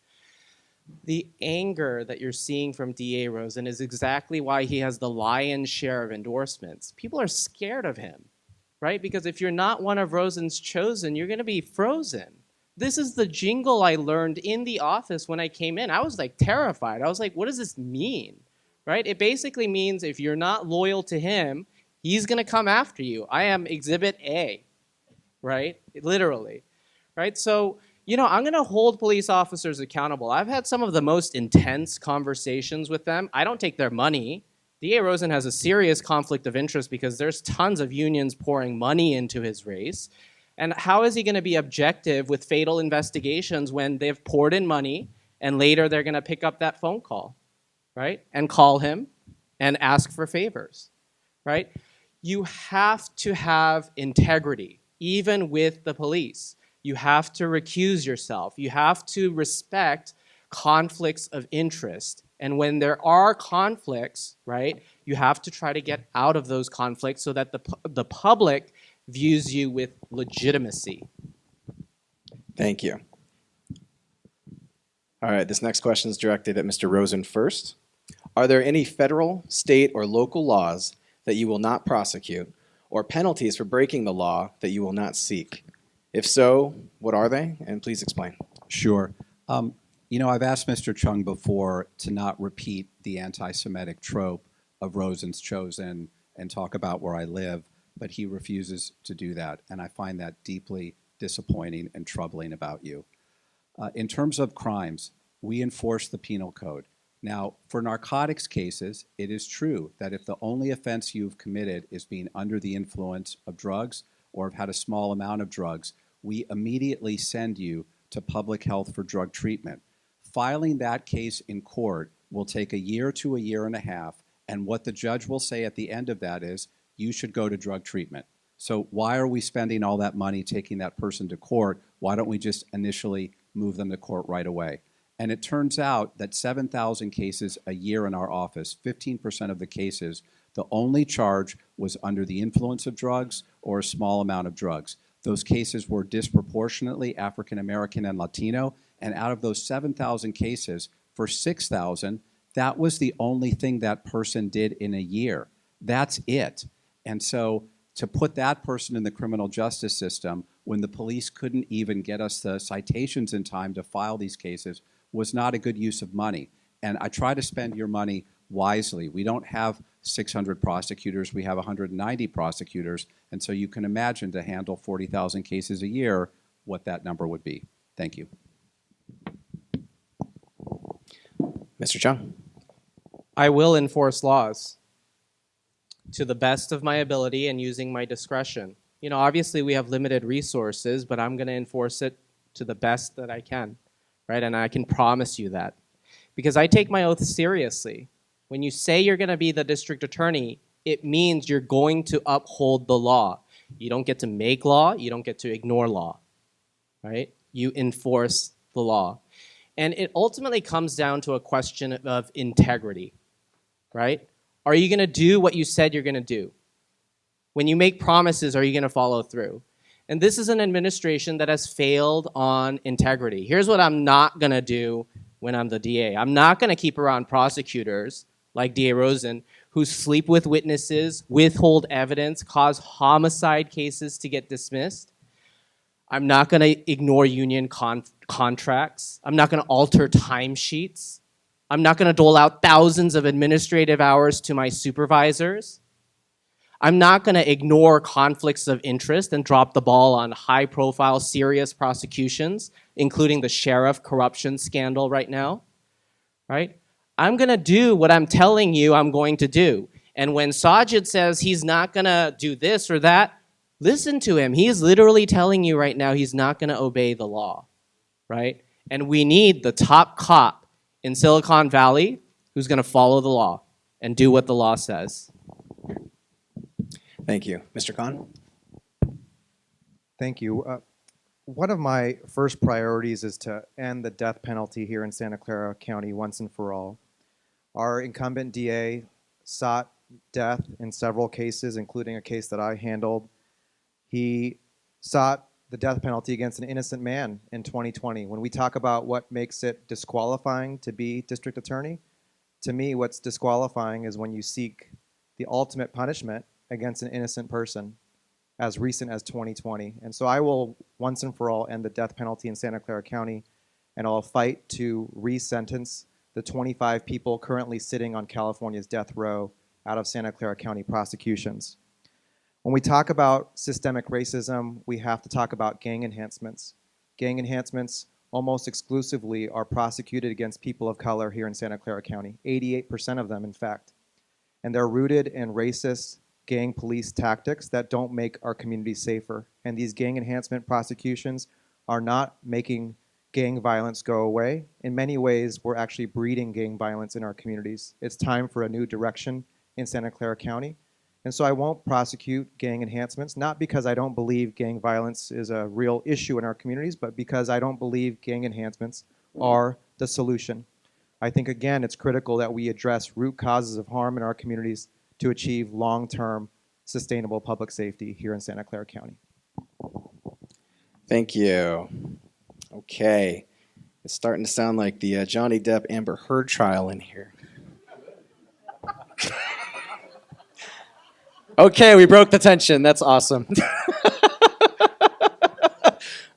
The anger that you're seeing from DA Rosen is exactly why he has the lion's share of endorsements. People are scared of him, right? Because if you're not one of Rosen's chosen, you're going to be frozen. This is the jingle I learned in the office when I came in. I was like terrified. I was like, what does this mean, right? It basically means if you're not loyal to him, he's going to come after you. I am Exhibit A, right? Literally, right? So, I'm going to hold police officers accountable. I've had some of the most intense conversations with them. I don't take their money. DA Rosen has a serious conflict of interest because there's tons of unions pouring money into his race. And how is he going to be objective with fatal investigations when they've poured in money and later they're going to pick up that phone call, right? And call him and ask for favors, right? You have to have integrity, even with the police. You have to recuse yourself. You have to respect conflicts of interest. And when there are conflicts, right, you have to try to get out of those conflicts so that the public views you with legitimacy. Thank you. All right, this next question is directed at Mr. Rosen first. Are there any federal, state, or local laws that you will not prosecute, or penalties for breaking the law that you will not seek? If so, what are they? And please explain. Sure. I've asked Mr. Chung before to not repeat the anti-Semitic trope of Rosen's chosen and talk about where I live, but he refuses to do that, and I find that deeply disappointing and troubling about you. In terms of crimes, we enforce the penal code. Now, for narcotics cases, it is true that if the only offense you've committed is being under the influence of drugs or have had a small amount of drugs, we immediately send you to public health for drug treatment. Filing that case in court will take a year to a year and a half, and what the judge will say at the end of that is, you should go to drug treatment. So why are we spending all that money taking that person to court? Why don't we just initially move them to court right away? And it turns out that 7,000 cases a year in our office, 15% of the cases, the only charge was under the influence of drugs or a small amount of drugs. Those cases were disproportionately African American and Latino, and out of those 7,000 cases, for $6,000, that was the only thing that person did in a year. That's it. And so to put that person in the criminal justice system when the police couldn't even get us the citations in time to file these cases was not a good use of money. And I try to spend your money wisely. We don't have 600 prosecutors, we have 190 prosecutors, and so you can imagine to handle 40,000 cases a year what that number would be. Thank you. Mr. Chung. I will enforce laws to the best of my ability and using my discretion. You know, obviously we have limited resources, but I'm going to enforce it to the best that I can, right? And I can promise you that. Because I take my oath seriously. When you say you're going to be the district attorney, it means you're going to uphold the law. You don't get to make law, you don't get to ignore law, right? You enforce the law. And it ultimately comes down to a question of integrity, right? Are you going to do what you said you're going to do? When you make promises, are you going to follow through? And this is an administration that has failed on integrity. Here's what I'm not going to do when I'm the DA. I'm not going to keep around prosecutors like DA Rosen who sleep with witnesses, withhold evidence, cause homicide cases to get dismissed. I'm not going to ignore union contracts. I'm not going to alter timesheets. I'm not going to dole out thousands of administrative hours to my supervisors. I'm not going to ignore conflicts of interest and drop the ball on high-profile, serious prosecutions, including the sheriff corruption scandal right now, right? I'm going to do what I'm telling you I'm going to do. And when Sajid says he's not going to do this or that, listen to him. He is literally telling you right now he's not going to obey the law, right? And we need the top cop in Silicon Valley who's going to follow the law and do what the law says. Thank you. Mr. Khan? Thank you. One of my first priorities is to end the death penalty here in Santa Clara County once and for all. Our incumbent DA sought death in several cases, including a case that I handled. He sought the death penalty against an innocent man in 2020. When we talk about what makes it disqualifying to be district attorney, to me what's disqualifying is when you seek the ultimate punishment against an innocent person as recent as 2020. And so I will once and for all end the death penalty in Santa Clara County, and I'll fight to re-sentence the 25 people currently sitting on California's death row out of Santa Clara County prosecutions. When we talk about systemic racism, we have to talk about gang enhancements. Gang enhancements almost exclusively are prosecuted against people of color here in Santa Clara County, 88% of them, in fact. And they're rooted in racist gang police tactics that don't make our communities safer. And these gang enhancement prosecutions are not making gang violence go away. In many ways, we're actually breeding gang violence in our communities. It's time for a new direction in Santa Clara County. And so I won't prosecute gang enhancements, not because I don't believe gang violence is a real issue in our communities, but because I don't believe gang enhancements are the solution. I think, again, it's critical that we address root causes of harm in our communities to achieve long-term sustainable public safety here in Santa Clara County. Thank you. Okay. It's starting to sound like the Johnny Depp Amber Heard trial in here. Okay, we broke the tension. That's awesome.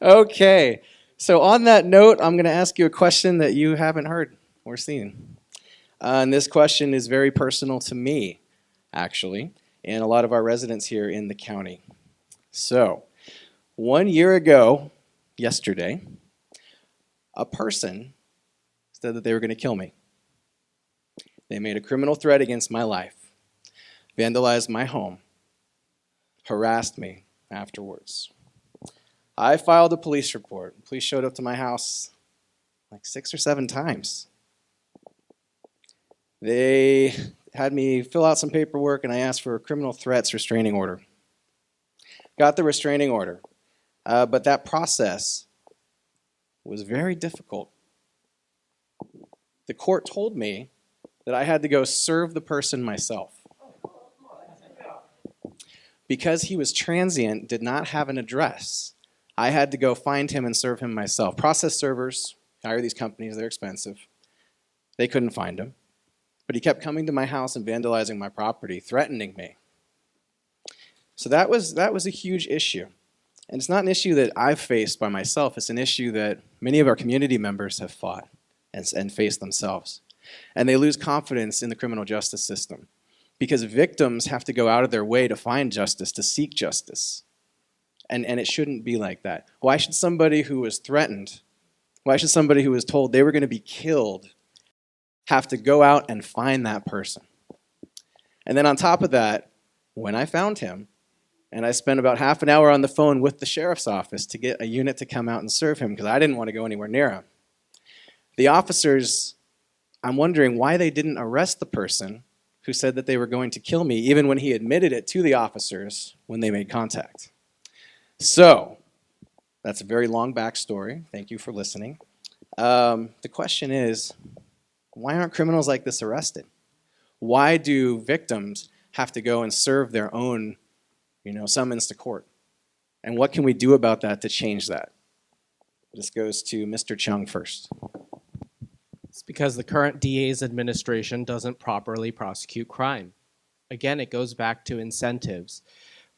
Okay. So on that note, I'm going to ask you a question that you haven't heard or seen. And this question is very personal to me, actually, and a lot of our residents here in the county. So, 1 year ago, yesterday, a person said that they were going to kill me. They made a criminal threat against my life, vandalized my home, harassed me afterwards. I filed a police report. The police showed up to my house like 6 or 7 times. They had me fill out some paperwork, and I asked for a criminal threats restraining order. Got the restraining order, but that process was very difficult. The court told me that I had to go serve the person myself. Because he was transient, did not have an address, I had to go find him and serve him myself. Process servers, hire these companies, they're expensive. They couldn't find him. But he kept coming to my house and vandalizing my property, threatening me. So that was a huge issue. And it's not an issue that I've faced by myself. It's an issue that many of our community members have fought and faced themselves. And they lose confidence in the criminal justice system because victims have to go out of their way to find justice, to seek justice. And it shouldn't be like that. Why should somebody who was threatened, why should somebody who was told they were going to be killed have to go out and find that person? And then on top of that, when I found him, and I spent about half an hour on the phone with the sheriff's office to get a unit to come out and serve him because I didn't want to go anywhere near him. The officers, I'm wondering why they didn't arrest the person who said that they were going to kill me, even when he admitted it to the officers when they made contact. So, that's a very long backstory. Thank you for listening. The question is, why aren't criminals like this arrested? Why do victims have to go and serve their own, summons to court? And what can we do about that to change that? This goes to Mr. Chung first. It's because the current DA's administration doesn't properly prosecute crime. Again, it goes back to incentives.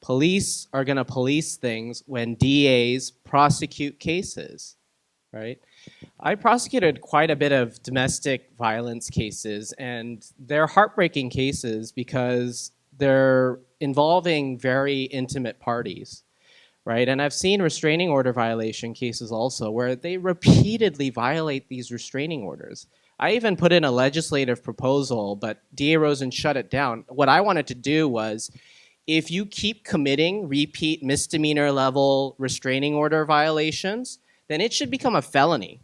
Police are going to police things when DAs prosecute cases, right? I prosecuted quite a bit of domestic violence cases, and they're heartbreaking cases because they're involving very intimate parties, right? And I've seen restraining order violation cases also where they repeatedly violate these restraining orders. I even put in a legislative proposal, but DA Rosen shut it down. What I wanted to do was, if you keep committing repeat misdemeanor level restraining order violations, then it should become a felony.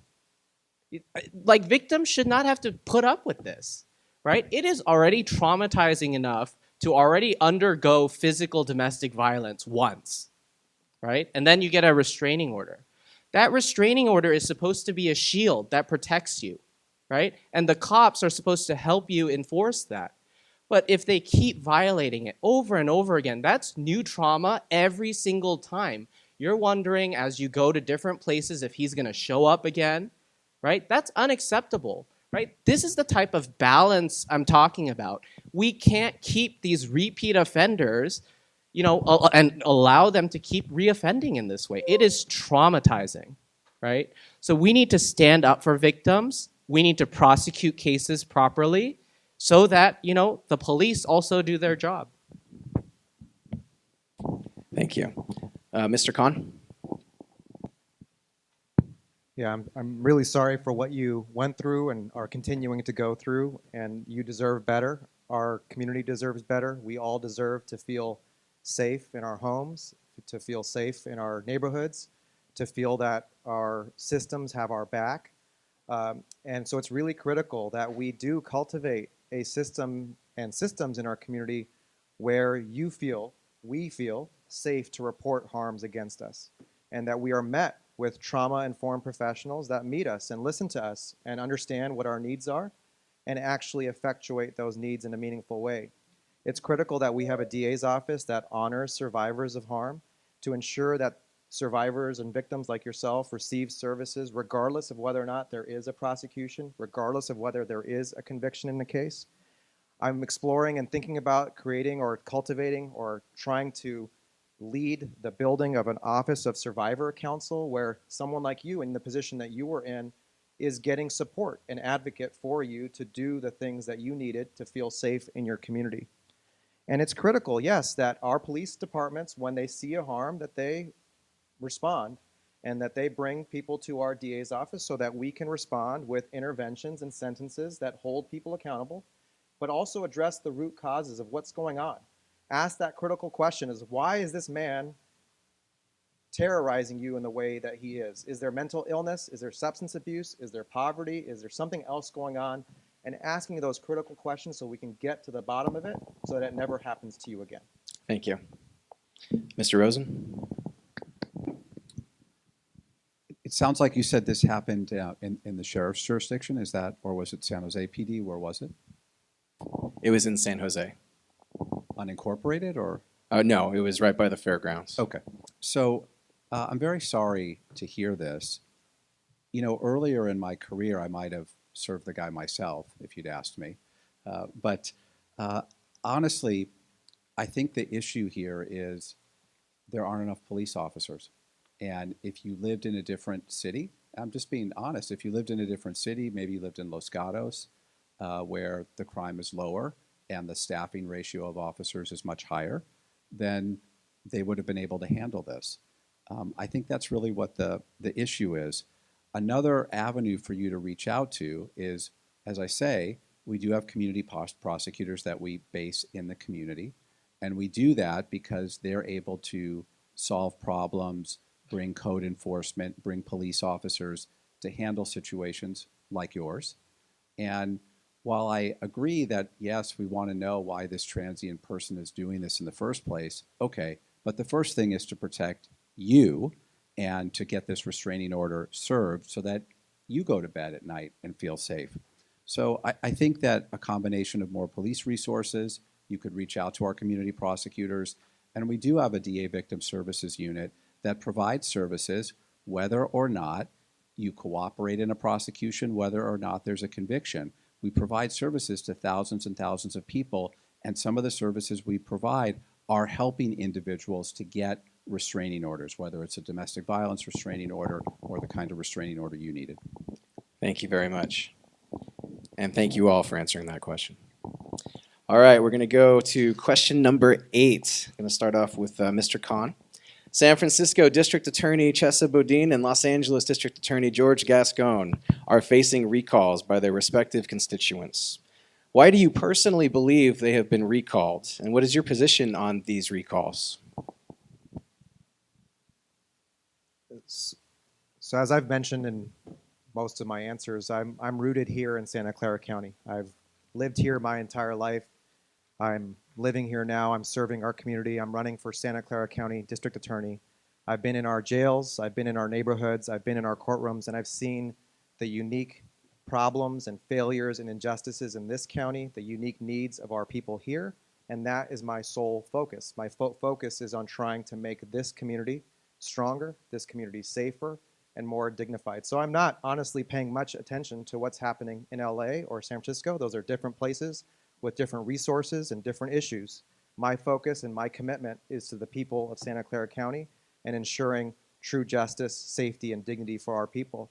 Like, victims should not have to put up with this, right? It is already traumatizing enough to already undergo physical domestic violence once, right? And then you get a restraining order. That restraining order is supposed to be a shield that protects you, right? And the cops are supposed to help you enforce that. But if they keep violating it over and over again, that's new trauma every single time. You're wondering as you go to different places if he's going to show up again, right? That's unacceptable, right? This is the type of balance I'm talking about. We can't keep these repeat offenders, and allow them to keep reoffending in this way. It is traumatizing, right? So we need to stand up for victims. We need to prosecute cases properly, so that, the police also do their job. Thank you. Mr. Khan? Yeah, I'm really sorry for what you went through and are continuing to go through, and you deserve better. Our community deserves better. We all deserve to feel safe in our homes, to feel safe in our neighborhoods, to feel that our systems have our back. And so it's really critical that we do cultivate a system and systems in our community where we feel safe to report harms against us, and that we are met with trauma-informed professionals that meet us and listen to us and understand what our needs are and actually effectuate those needs in a meaningful way. It's critical that we have a DA's office that honors survivors of harm to ensure that survivors and victims like yourself receive services regardless of whether or not there is a prosecution, regardless of whether there is a conviction in the case. I'm exploring and thinking about creating or cultivating or trying to lead the building of an office of survivor counsel where someone like you in the position that you were in is getting support and advocate for you to do the things that you needed to feel safe in your community. And it's critical, yes, that our police departments, when they see a harm, that they respond and that they bring people to our DA's office so that we can respond with interventions and sentences that hold people accountable, but also address the root causes of what's going on. Ask that critical question: is why is this man terrorizing you in the way that he is? Is there mental illness? Is there substance abuse? Is there poverty? Is there something else going on? And asking those critical questions so we can get to the bottom of it so that it never happens to you again. Thank you. Mr. Rosen? It sounds like you said this happened in the sheriff's jurisdiction. Is that, or was it San Jose PD? Where was it? It was in San Jose. Unincorporated, or? No, it was right by the fairgrounds. Okay. So I'm very sorry to hear this. Earlier in my career, I might have serve the guy myself if you'd asked me. But honestly, I think the issue here is there aren't enough police officers. And if you lived in a different city, I'm just being honest, if you lived in a different city, maybe you lived in Los Gatos, where the crime is lower and the staffing ratio of officers is much higher, then they would have been able to handle this. I think that's really what the issue is. Another avenue for you to reach out to is, as I say, we do have community prosecutors that we base in the community. And we do that because they're able to solve problems, bring code enforcement, bring police officers to handle situations like yours. And while I agree that, yes, we want to know why this transient person is doing this in the first place, okay, but the first thing is to protect you and to get this restraining order served so that you go to bed at night and feel safe. So I think that a combination of more police resources, you could reach out to our community prosecutors, and we do have a DA Victim Services unit that provides services whether or not you cooperate in a prosecution, whether or not there's a conviction. We provide services to thousands and thousands of people, and some of the services we provide are helping individuals to get restraining orders, whether it's a domestic violence restraining order or the kind of restraining order you needed. Thank you very much. And thank you all for answering that question. All right, we're going to go to question number 8. I'm going to start off with Mr. Khan. San Francisco District Attorney Chesa Boudin and Los Angeles District Attorney George Gascon are facing recalls by their respective constituents. Why do you personally believe they have been recalled, and what is your position on these recalls? So as I've mentioned in most of my answers, I'm rooted here in Santa Clara County. I've lived here my entire life. I'm living here now. I'm serving our community. I'm running for Santa Clara County District Attorney. I've been in our jails. I've been in our neighborhoods. I've been in our courtrooms, and I've seen the unique problems and failures and injustices in this county, the unique needs of our people here, and that is my sole focus. My focus is on trying to make this community stronger, this community safer, and more dignified. So I'm not honestly paying much attention to what's happening in LA or San Francisco. Those are different places with different resources and different issues. My focus and my commitment is to the people of Santa Clara County and ensuring true justice, safety, and dignity for our people.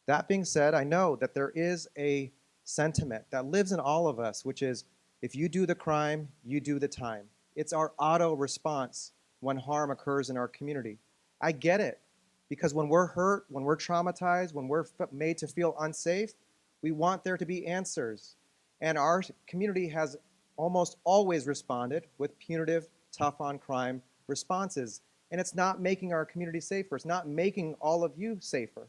That being said, I know that there is a sentiment that lives in all of us, which is, if you do the crime, you do the time. It's our auto response when harm occurs in our community. I get it, because when we're hurt, when we're traumatized, when we're made to feel unsafe, we want there to be answers. And our community has almost always responded with punitive, tough-on-crime responses. And it's not making our community safer. It's not making all of you safer.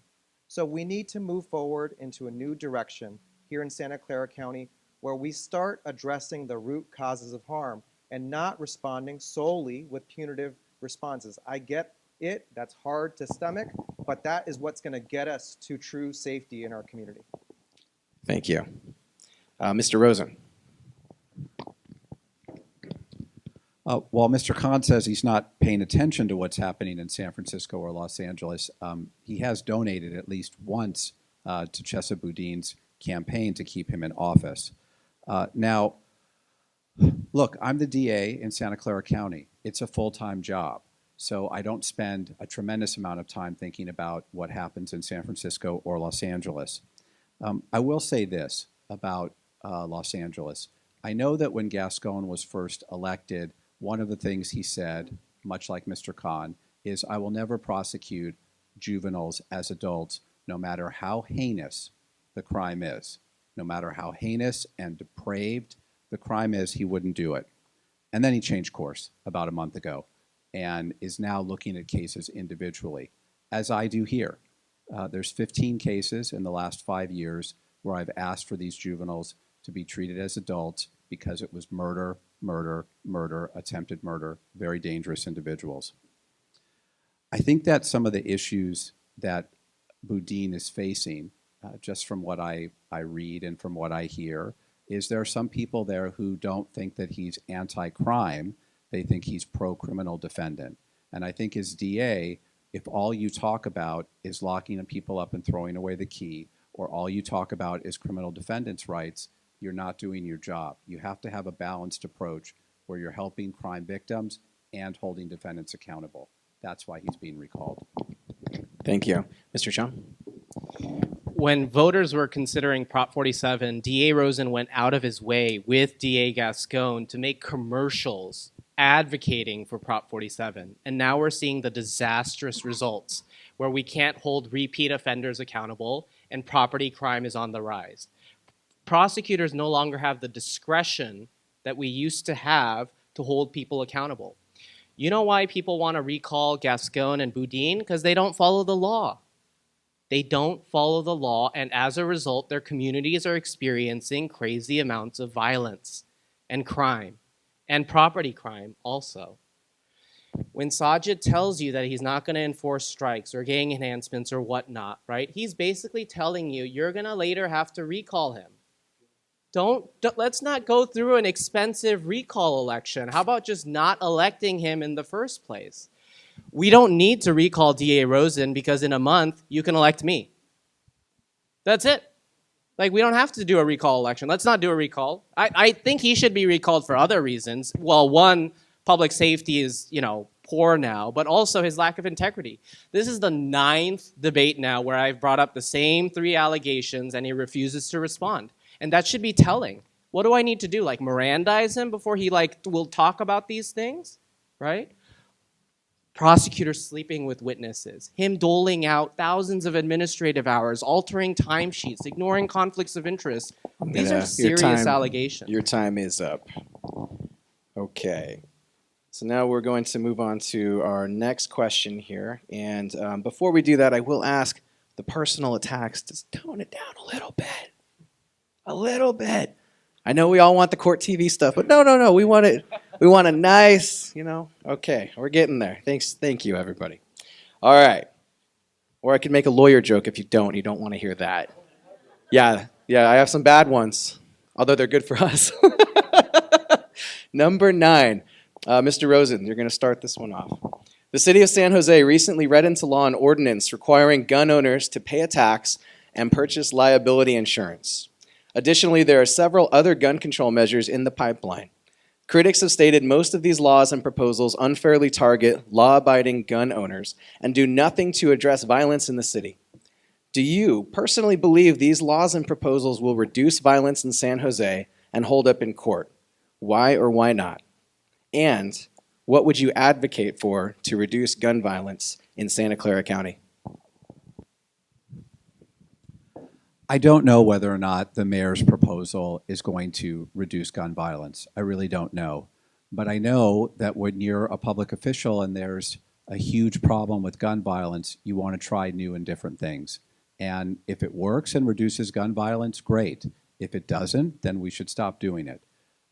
So we need to move forward into a new direction here in Santa Clara County where we start addressing the root causes of harm and not responding solely with punitive responses. I get it, that's hard to stomach, but that is what's going to get us to true safety in our community. Thank you. Mr. Rosen. While Mr. Khan says he's not paying attention to what's happening in San Francisco or Los Angeles, he has donated at least once to Chesa Boudin's campaign to keep him in office. Now, look, I'm the DA in Santa Clara County. It's a full-time job, so I don't spend a tremendous amount of time thinking about what happens in San Francisco or Los Angeles. I will say this about Los Angeles. I know that when Gascon was first elected, one of the things he said, much like Mr. Khan, is I will never prosecute juveniles as adults, no matter how heinous the crime is. No matter how heinous and depraved the crime is, he wouldn't do it. And then he changed course about a month ago and is now looking at cases individually, as I do here. There's 15 cases in the last 5 years where I've asked for these juveniles to be treated as adults because it was murder, murder, murder, attempted murder, very dangerous individuals. I think that some of the issues that Boudin is facing, just from what I read and from what I hear, is there are some people there who don't think that he's anti-crime. They think he's pro-criminal defendant. And I think as DA, if all you talk about is locking people up and throwing away the key, or all you talk about is criminal defendants' rights, you're not doing your job. You have to have a balanced approach where you're helping crime victims and holding defendants accountable. That's why he's being recalled. Thank you. Mr. Chung? When voters were considering Prop 47, DA Rosen went out of his way with DA Gascon to make commercials advocating for Prop 47. And now we're seeing the disastrous results where we can't hold repeat offenders accountable and property crime is on the rise. Prosecutors no longer have the discretion that we used to have to hold people accountable. You know why people want to recall Gascon and Boudin? Because they don't follow the law. They don't follow the law, and as a result, their communities are experiencing crazy amounts of violence and crime, and property crime also. When Sajid tells you that he's not going to enforce strikes or gang enhancements or whatnot, right? He's basically telling you you're going to later have to recall him. Let's not go through an expensive recall election. How about just not electing him in the first place? We don't need to recall DA Rosen because in a month you can elect me. That's it. Like, we don't have to do a recall election. Let's not do a recall. I think he should be recalled for other reasons. Well, one, public safety is, poor now, but also his lack of integrity. This is the 9th debate now where I've brought up the same 3 allegations and he refuses to respond. And that should be telling. What do I need to do? Like, Mirandize him before he will talk about these things, right? Prosecutors sleeping with witnesses, him doling out thousands of administrative hours, altering timesheets, ignoring conflicts of interest. These are serious allegations. Your time is up. Okay. So now we're going to move on to our next question here. And before we do that, I will ask the personal attacks to tone it down a little bit. A little bit. I know we all want the court TV stuff, but no. We want it. We want a nice, Okay, we're getting there. Thank you, everybody. All right. Or I could make a lawyer joke if you don't. You don't want to hear that. Yeah. I have some bad ones, although they're good for us. Number 9, Mr. Rosen, you're going to start this one off. The city of San Jose recently read into law an ordinance requiring gun owners to pay a tax and purchase liability insurance. Additionally, there are several other gun control measures in the pipeline. Critics have stated most of these laws and proposals unfairly target law-abiding gun owners and do nothing to address violence in the city. Do you personally believe these laws and proposals will reduce violence in San Jose and hold up in court? Why or why not? And what would you advocate for to reduce gun violence in Santa Clara County? I don't know whether or not the mayor's proposal is going to reduce gun violence. I really don't know. But I know that when you're a public official and there's a huge problem with gun violence, you want to try new and different things. And if it works and reduces gun violence, great. If it doesn't, then we should stop doing it.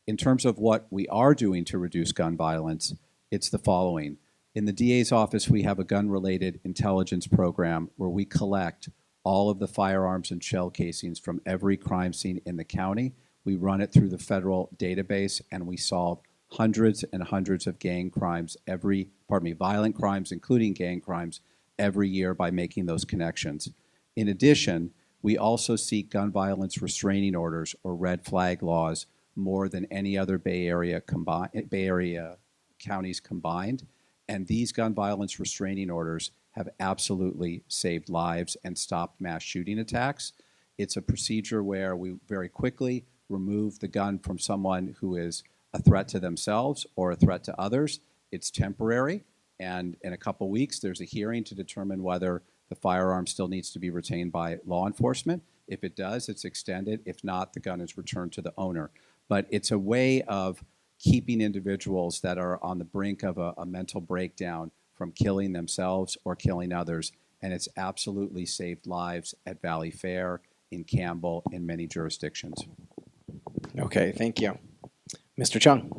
In terms of what we are doing to reduce gun violence, it's the following. In the DA's office, we have a gun-related intelligence program where we collect all of the firearms and shell casings from every crime scene in the county. We run it through the federal database, and we solve hundreds and hundreds of violent crimes, including gang crimes, every year by making those connections. In addition, we also seek gun violence restraining orders or red flag laws more than any other Bay Area counties combined. And these gun violence restraining orders have absolutely saved lives and stopped mass shooting attacks. It's a procedure where we very quickly remove the gun from someone who is a threat to themselves or a threat to others. It's temporary, and in a couple weeks there's a hearing to determine whether the firearm still needs to be retained by law enforcement. If it does, it's extended. If not, the gun is returned to the owner. But it's a way of keeping individuals that are on the brink of a mental breakdown from killing themselves or killing others, and it's absolutely saved lives at Valley Fair, in Campbell, in many jurisdictions. Okay, thank you. Mr. Chung.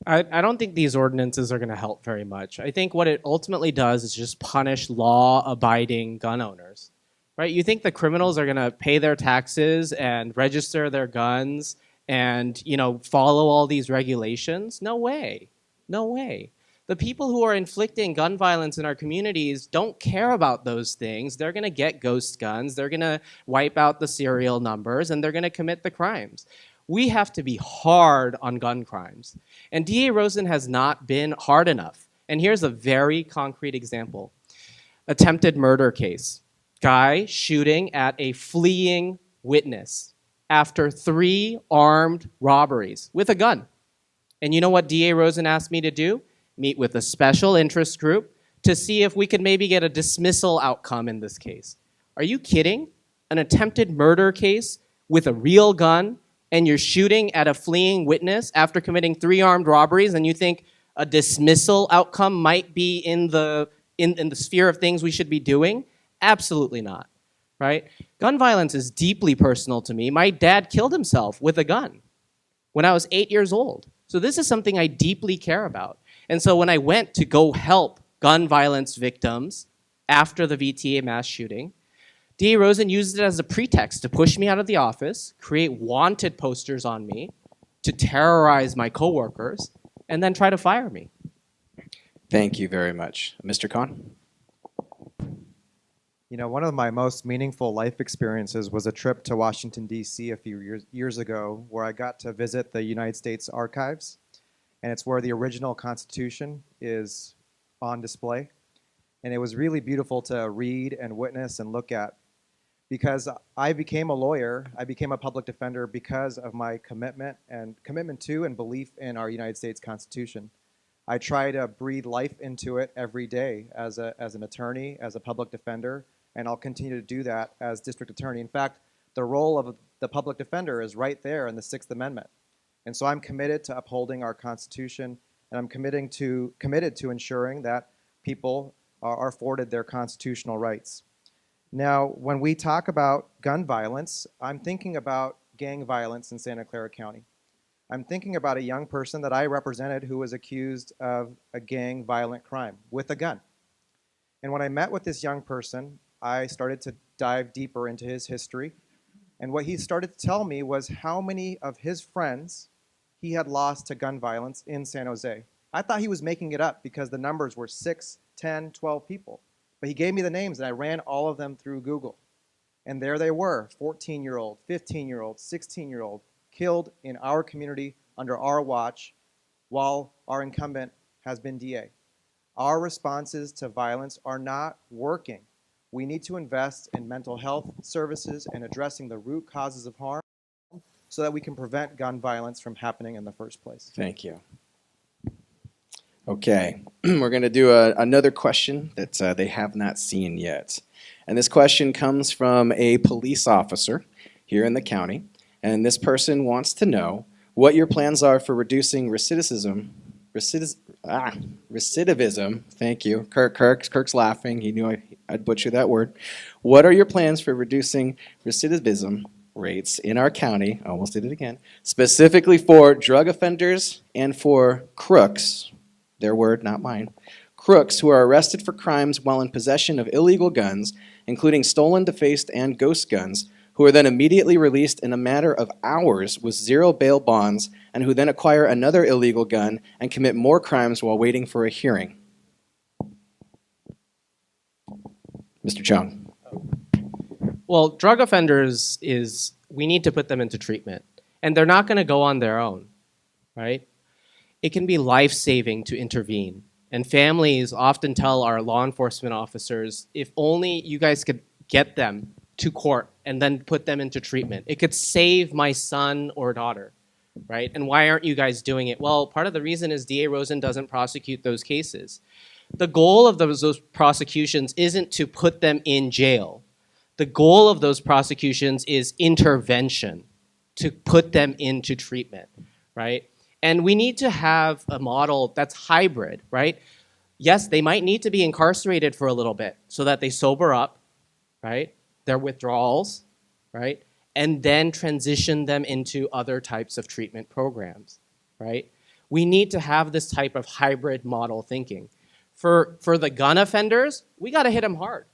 I don't think these ordinances are going to help very much. I think what it ultimately does is just punish law-abiding gun owners, right? You think the criminals are going to pay their taxes and register their guns and, follow all these regulations? No way. No way. The people who are inflicting gun violence in our communities don't care about those things. They're going to get ghost guns, they're going to wipe out the serial numbers, and they're going to commit the crimes. We have to be hard on gun crimes. And DA Rosen has not been hard enough. And here's a very concrete example. Attempted murder case. Guy shooting at a fleeing witness after 3 armed robberies with a gun. And you know what DA Rosen asked me to do? Meet with a special interest group to see if we could maybe get a dismissal outcome in this case. Are you kidding? An attempted murder case with a real gun, and you're shooting at a fleeing witness after committing 3 armed robberies, and you think a dismissal outcome might be in the sphere of things we should be doing? Absolutely not, right? Gun violence is deeply personal to me. My dad killed himself with a gun when I was 8 years old. So this is something I deeply care about. And so when I went to go help gun violence victims after the VTA mass shooting, DA Rosen used it as a pretext to push me out of the office, create wanted posters on me, to terrorize my coworkers, and then try to fire me. Thank you very much. Mr. Khan? You know, one of my most meaningful life experiences was a trip to Washington, D.C. a few years ago, where I got to visit the United States Archives, and it's where the original Constitution is on display. And it was really beautiful to read and witness and look at, because I became a lawyer, I became a public defender because of my commitment to and belief in our United States Constitution. I try to breathe life into it every day as an attorney, as a public defender, and I'll continue to do that as district attorney. In fact, the role of the public defender is right there in the 6th Amendment. And so I'm committed to upholding our Constitution, and I'm committed to ensuring that people are afforded their constitutional rights. Now, when we talk about gun violence, I'm thinking about gang violence in Santa Clara County. I'm thinking about a young person that I represented who was accused of a gang violent crime with a gun. And when I met with this young person, I started to dive deeper into his history. And what he started to tell me was how many of his friends he had lost to gun violence in San Jose. I thought he was making it up because the numbers were 6, 10, 12 people. But he gave me the names, and I ran all of them through Google. And there they were, 14-year-old, 15-year-old, 16-year-old, killed in our community under our watch while our incumbent has been DA. Our responses to violence are not working. We need to invest in mental health services and addressing the root causes of harm so that we can prevent gun violence from happening in the first place. Thank you. Okay, we're going to do another question that they have not seen yet. And this question comes from a police officer here in the county. And this person wants to know what your plans are for reducing recidivism. Recidivism, thank you. Kirk's laughing. He knew I'd butcher that word. What are your plans for reducing recidivism rates in our county, I almost did it again, specifically for drug offenders and for crooks, their word, not mine, crooks who are arrested for crimes while in possession of illegal guns, including stolen, defaced, and ghost guns, who are then immediately released in a matter of hours with 0 bail bonds, and who then acquire another illegal gun and commit more crimes while waiting for a hearing. Mr. Chung. Well, drug offenders we need to put them into treatment. And they're not going to go on their own, right? It can be life-saving to intervene. And families often tell our law enforcement officers, if only you guys could get them to court and then put them into treatment. It could save my son or daughter, right? And why aren't you guys doing it? Well, part of the reason is DA Rosen doesn't prosecute those cases. The goal of those prosecutions isn't to put them in jail. The goal of those prosecutions is intervention, to put them into treatment, right? And we need to have a model that's hybrid, right? Yes, they might need to be incarcerated for a little bit so that they sober up, right? Their withdrawals, right? And then transition them into other types of treatment programs, right? We need to have this type of hybrid model thinking. For the gun offenders, we got to hit them hard.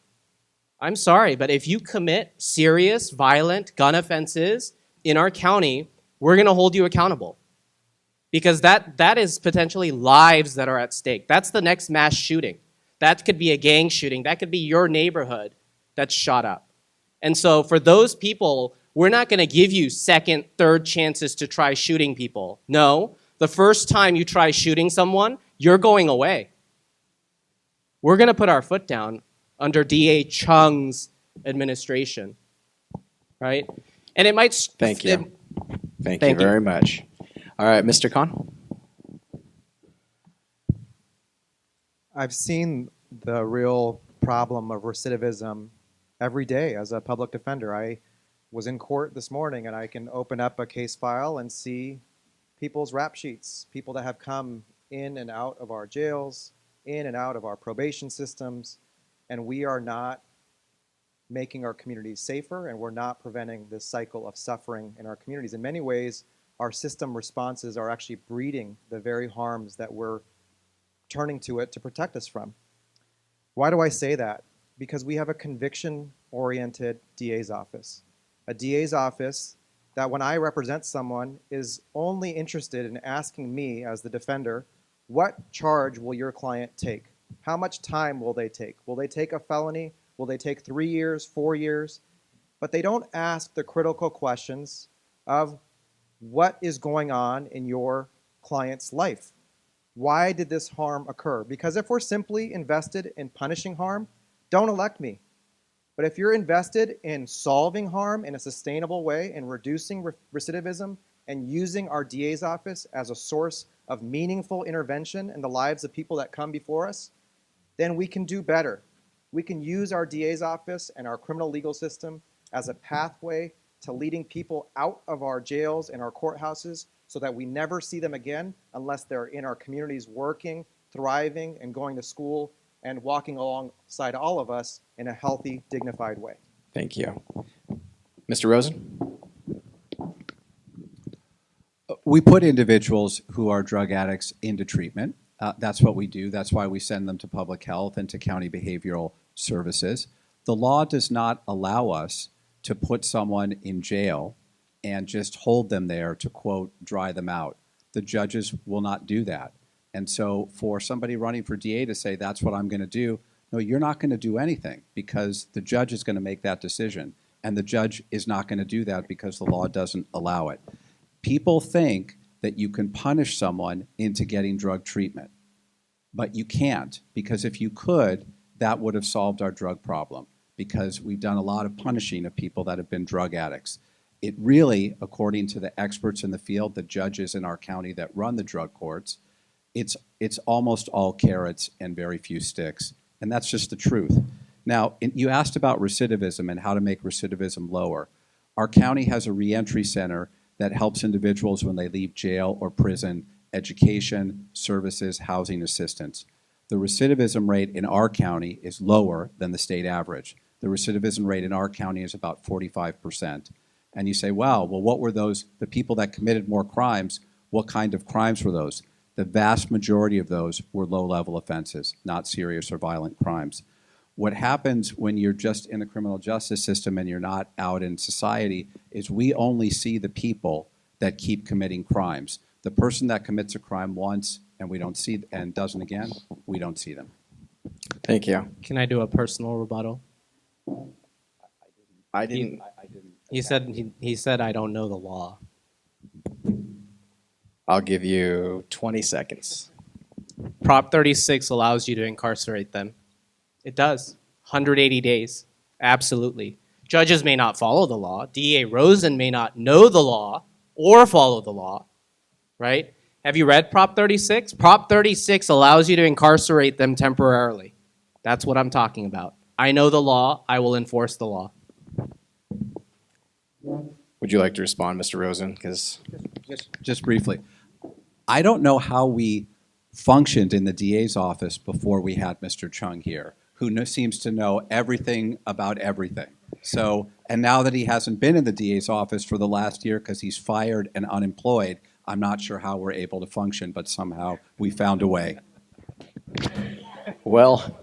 I'm sorry, but if you commit serious, violent gun offenses in our county, we're going to hold you accountable. because that is potentially lives that are at stake. That's the next mass shooting. That could be a gang shooting. That could be your neighborhood that's shot up. And so for those people, we're not going to give you second, third chances to try shooting people. No, the first time you try shooting someone, you're going away. We're going to put our foot down under DA Chung's administration, right? And it might... Thank you. Thank you very much. All right, Mr. Khan. I've seen the real problem of recidivism every day as a public defender. I was in court this morning, and I can open up a case file and see people's rap sheets, people that have come in and out of our jails, in and out of our probation systems, and we are not making our communities safer, and we're not preventing this cycle of suffering in our communities. In many ways, our system responses are actually breeding the very harms that we're turning to it to protect us from. Why do I say that? Because we have a conviction-oriented DA's office. A DA's office that when I represent someone is only interested in asking me as the defender, what charge will your client take? How much time will they take? Will they take a felony? Will they take 3 years, 4 years? But they don't ask the critical questions of what is going on in your client's life. Why did this harm occur? Because if we're simply invested in punishing harm, don't elect me. But if you're invested in solving harm in a sustainable way and reducing recidivism and using our DA's office as a source of meaningful intervention in the lives of people that come before us, then we can do better. We can use our DA's office and our criminal legal system as a pathway to leading people out of our jails and our courthouses so that we never see them again unless they're in our communities working, thriving, and going to school and walking alongside all of us in a healthy, dignified way. Thank you. Mr. Rosen? We put individuals who are drug addicts into treatment. That's what we do. That's why we send them to public health and to county behavioral services. The law does not allow us to put someone in jail and just hold them there to, quote, dry them out. The judges will not do that. And so for somebody running for DA to say, that's what I'm going to do, no, you're not going to do anything because the judge is going to make that decision. And the judge is not going to do that because the law doesn't allow it. People think that you can punish someone into getting drug treatment, but you can't, because if you could, that would have solved our drug problem, because we've done a lot of punishing of people that have been drug addicts. It really, according to the experts in the field, the judges in our county that run the drug courts, it's almost all carrots and very few sticks, and that's just the truth. Now, you asked about recidivism and how to make recidivism lower. Our county has a reentry center that helps individuals when they leave jail or prison, education, services, housing assistance. The recidivism rate in our county is lower than the state average. The recidivism rate in our county is about 45%. And you say, wow, well, what were those, the people that committed more crimes, what kind of crimes were those? The vast majority of those were low-level offenses, not serious or violent crimes. What happens when you're just in the criminal justice system and you're not out in society is we only see the people that keep committing crimes. The person that commits a crime once and we don't see and doesn't again, we don't see them. Thank you. Can I do a personal rebuttal? I didn't. He said I don't know the law. I'll give you 20 seconds. Prop 36 allows you to incarcerate them. It does. 180 days. Absolutely. Judges may not follow the law. DA Rosen may not know the law or follow the law, right? Have you read Prop 36? Prop 36 allows you to incarcerate them temporarily. That's what I'm talking about. I know the law. I will enforce the law. Would you like to respond, Mr. Rosen? Because Just briefly, I don't know how we functioned in the DA's office before we had Mr. Chung here, who seems to know everything about everything. So, and now that he hasn't been in the DA's office for the last year because he's fired and unemployed, I'm not sure how we're able to function, but somehow we found a way. well,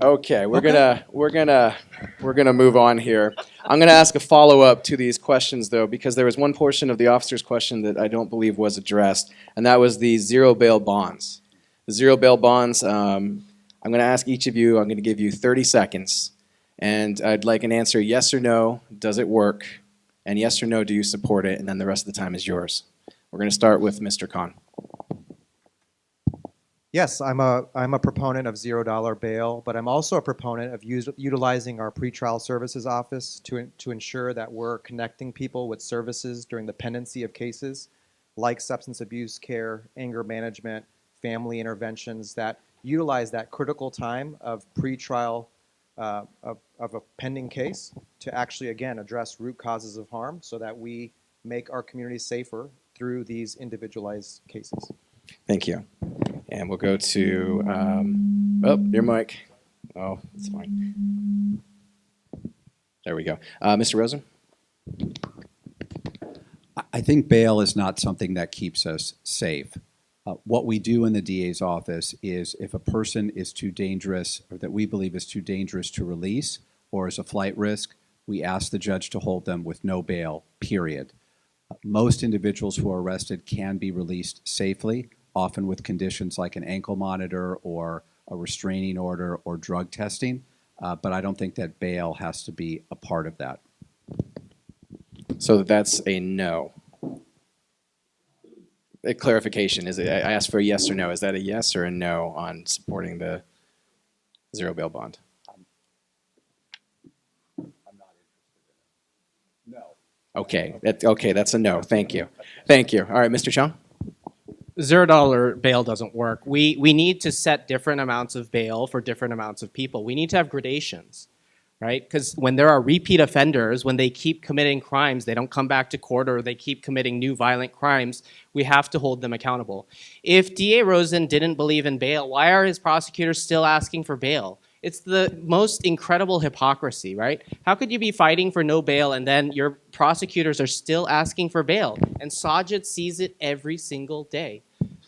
okay, we're gonna move on here. I'm going to ask a follow-up to these questions, though, because there was one portion of the officer's question that I don't believe was addressed, and that was the zero bail bonds. The zero bail bonds, I'm going to ask each of you, I'm going to give you 30 seconds, and I'd like an answer yes or no, does it work? And yes or no, do you support it? And then the rest of the time is yours. We're going to start with Mr. Khan. Yes, I'm a proponent of $0 bail, but I'm also a proponent of utilizing our pretrial services office to ensure that we're connecting people with services during the pendency of cases like substance abuse care, anger management, family interventions that utilize that critical time of pretrial of a pending case to actually, again, address root causes of harm so that we make our communities safer through these individualized cases. Thank you. And we'll go to, your mic. Oh, it's fine. There we go. Mr. Rosen? I think bail is not something that keeps us safe. What we do in the DA's office is if a person is too dangerous or that we believe is too dangerous to release or is a flight risk, we ask the judge to hold them with no bail, period. Most individuals who are arrested can be released safely, often with conditions like an ankle monitor or a restraining order or drug testing, but I don't think that bail has to be a part of that. So that's a no. A clarification, is it, I asked for a yes or no. Is that a yes or a no on supporting the zero bail bond? I'm not interested in it. No. Okay, that's a no. Thank you. Thank you. All right, Mr. Chung? $0 bail doesn't work. We need to set different amounts of bail for different amounts of people. We need to have gradations, right? Because when there are repeat offenders, when they keep committing crimes, they don't come back to court or they keep committing new violent crimes, we have to hold them accountable. If DA Rosen didn't believe in bail, why are his prosecutors still asking for bail? It's the most incredible hypocrisy, right? How could you be fighting for no bail and then your prosecutors are still asking for bail? And Sajid sees it every single day.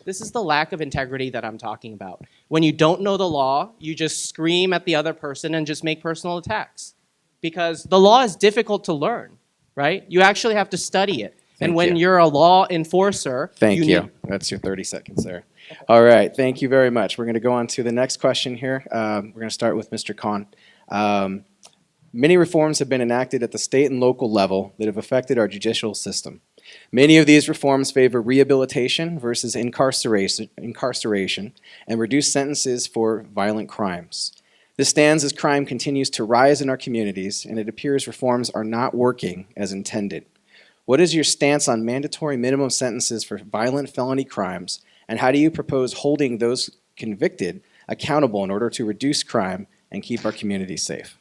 This is the lack of integrity that I'm talking about. When you don't know the law, you just scream at the other person and just make personal attacks. Because the law is difficult to learn, right? You actually have to study it. And when you're a law enforcer... Thank you. That's your 30 seconds there. All right, thank you very much. We're going to go on to the next question here. We're going to start with Mr. Khan. Many reforms have been enacted at the state and local level that have affected our judicial system. Many of these reforms favor rehabilitation versus incarceration and reduce sentences for violent crimes. This stands as crime continues to rise in our communities, and it appears reforms are not working as intended. What is your stance on mandatory minimum sentences for violent felony crimes, and how do you propose holding those convicted accountable in order to reduce crime and keep our communities safe?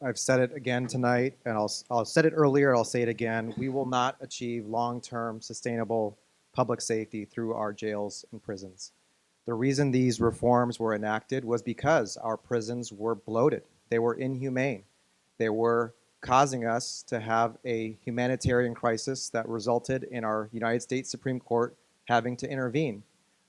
I've said it again tonight, and I'll said it earlier, I'll say it again. We will not achieve long-term sustainable public safety through our jails and prisons. The reason these reforms were enacted was because our prisons were bloated. They were inhumane. They were causing us to have a humanitarian crisis that resulted in our United States Supreme Court having to intervene.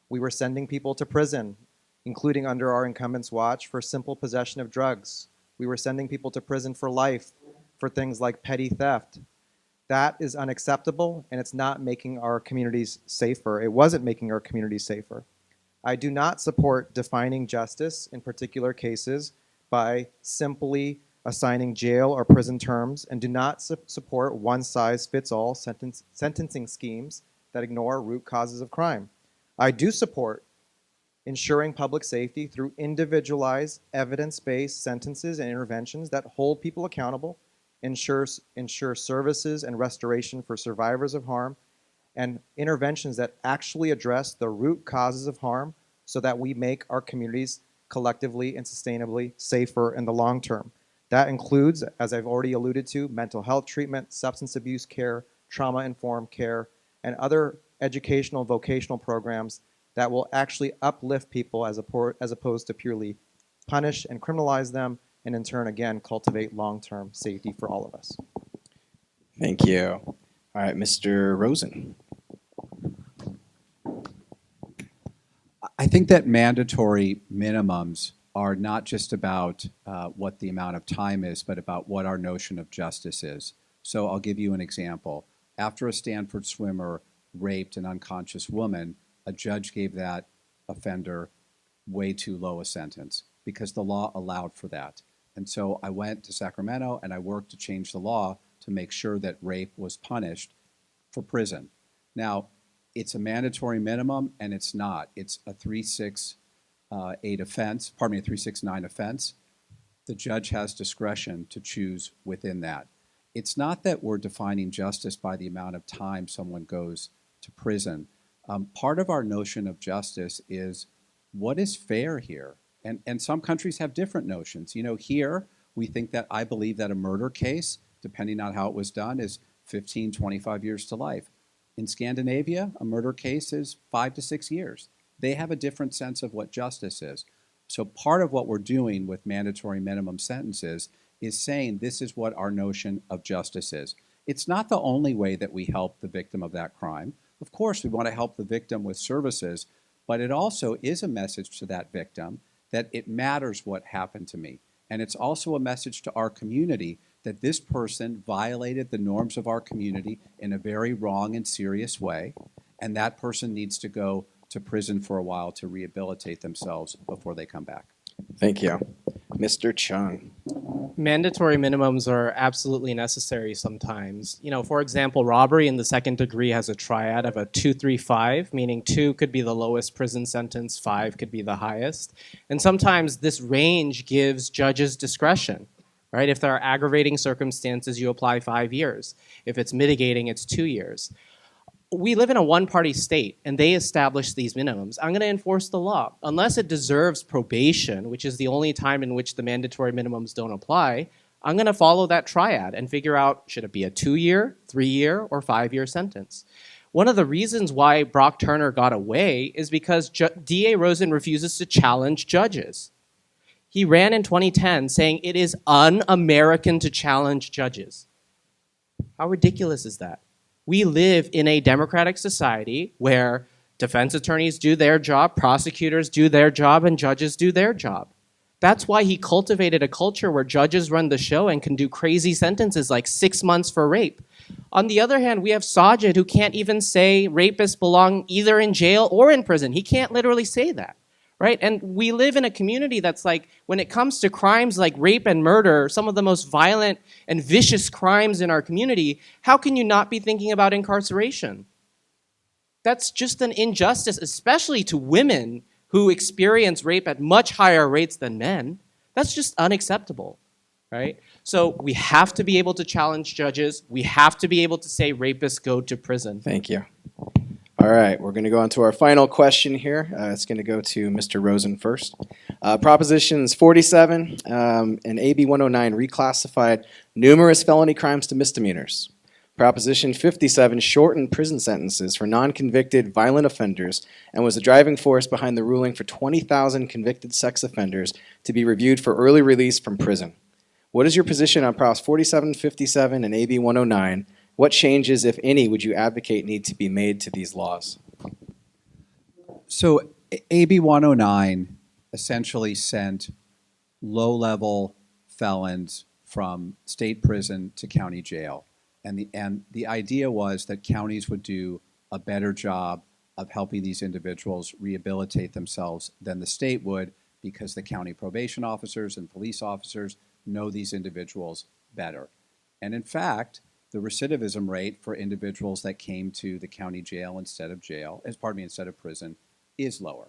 We were sending people to prison, including under our incumbent's watch, for simple possession of drugs. We were sending people to prison for life for things like petty theft. That is unacceptable, and it's not making our communities safer. It wasn't making our communities safer. I do not support defining justice in particular cases by simply assigning jail or prison terms, and do not support one-size-fits-all sentencing schemes that ignore root causes of crime. I do support ensuring public safety through individualized, evidence-based sentences and interventions that hold people accountable, ensure services and restoration for survivors of harm, and interventions that actually address the root causes of harm so that we make our communities collectively and sustainably safer in the long term. That includes, as I've already alluded to, mental health treatment, substance abuse care, trauma-informed care, and other educational vocational programs that will actually uplift people as opposed to purely punish and criminalize them, and in turn, again, cultivate long-term safety for all of us. Thank you. All right, Mr. Rosen. I think that mandatory minimums are not just about what the amount of time is, but about what our notion of justice is. So I'll give you an example. After a Stanford swimmer raped an unconscious woman, a judge gave that offender way too low a sentence because the law allowed for that. And so I went to Sacramento and I worked to change the law to make sure that rape was punished for prison. Now, it's a mandatory minimum and it's not. It's a 368 offense, pardon me, a 369 offense. The judge has discretion to choose within that. It's not that we're defining justice by the amount of time someone goes to prison. Part of our notion of justice is what is fair here? And some countries have different notions. You know, here we think that I believe that a murder case, depending on how it was done, is 15, 25 years to life. In Scandinavia, a murder case is 5 to 6 years. They have a different sense of what justice is. So part of what we're doing with mandatory minimum sentences is saying this is what our notion of justice is. It's not the only way that we help the victim of that crime. Of course, we want to help the victim with services, but it also is a message to that victim that it matters what happened to me. And it's also a message to our community that this person violated the norms of our community in a very wrong and serious way, and that person needs to go to prison for a while to rehabilitate themselves before they come back. Thank you. Mr. Chung. Mandatory minimums are absolutely necessary sometimes. You know, for example, robbery in the second degree has a triad of a 2, 3, 5, meaning 2 could be the lowest prison sentence, 5 could be the highest. And sometimes this range gives judges discretion, right? If there are aggravating circumstances, you apply 5 years. If it's mitigating, it's 2 years. We live in a one-party state, and they establish these minimums. I'm going to enforce the law. Unless it deserves probation, which is the only time in which the mandatory minimums don't apply, I'm going to follow that triad and figure out, should it be a 2-year, 3-year, or 5-year sentence? One of the reasons why Brock Turner got away is because DA Rosen refuses to challenge judges. He ran in 2010 saying it is un-American to challenge judges. How ridiculous is that? We live in a democratic society where defense attorneys do their job, prosecutors do their job, and judges do their job. That's why he cultivated a culture where judges run the show and can do crazy sentences like 6 months for rape. On the other hand, we have Sajid who can't even say rapists belong either in jail or in prison. He can't literally say that. Right? And we live in a community that's like, when it comes to crimes like rape and murder, some of the most violent and vicious crimes in our community, how can you not be thinking about incarceration? That's just an injustice, especially to women who experience rape at much higher rates than men. That's just unacceptable, right? So we have to be able to challenge judges. We have to be able to say rapists go to prison. Thank you. All right, we're going to go on to our final question here. It's going to go to Mr. Rosen first. Propositions 47 and AB 109 reclassified numerous felony crimes to misdemeanors. Proposition 57 shortened prison sentences for non-convicted violent offenders and was the driving force behind the ruling for 20,000 convicted sex offenders to be reviewed for early release from prison. What is your position on Props 47, 57, and AB 109? What changes, if any, would you advocate need to be made to these laws? So AB 109 essentially sent low-level felons from state prison to county jail. And the idea was that counties would do a better job of helping these individuals rehabilitate themselves than the state would, because the county probation officers and police officers know these individuals better. And in fact, the recidivism rate for individuals that came to the county jail instead of prison is lower.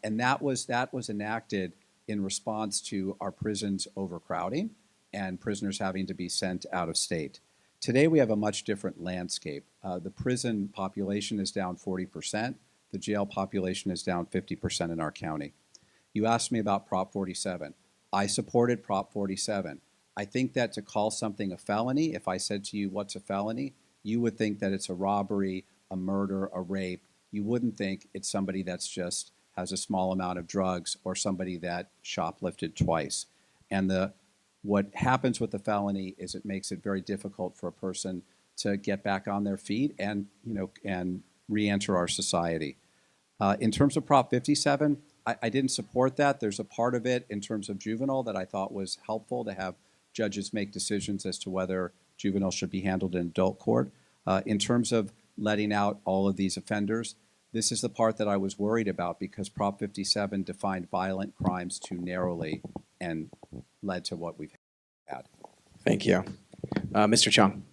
And that was enacted in response to our prisons overcrowding and prisoners having to be sent out of state. Today we have a much different landscape. The prison population is down 40%. The jail population is down 50% in our county. You asked me about Prop 47. I supported Prop 47. I think that to call something a felony, if I said to you, what's a felony? You would think that it's a robbery, a murder, a rape. You wouldn't think it's somebody that's just has a small amount of drugs or somebody that shoplifted twice. And what happens with the felony is it makes it very difficult for a person to get back on their feet and re-enter our society. In terms of Prop 57, I didn't support that. There's a part of it in terms of juvenile that I thought was helpful to have judges make decisions as to whether juvenile should be handled in adult court. In terms of letting out all of these offenders, this is the part that I was worried about because Prop 57 defined violent crimes too narrowly and led to what we've had. Thank you. Mr. Chung.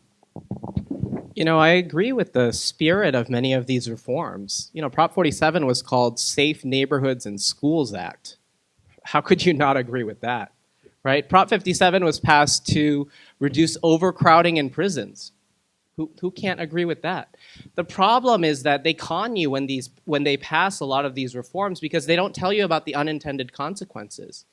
You know, I agree with the spirit of many of these reforms. You know, Prop 47 was called Safe Neighborhoods and Schools Act. How could you not agree with that, right? Prop 57 was passed to reduce overcrowding in prisons. Who can't agree with that? The problem is that they con you when they pass a lot of these reforms because they don't tell you about the unintended consequences.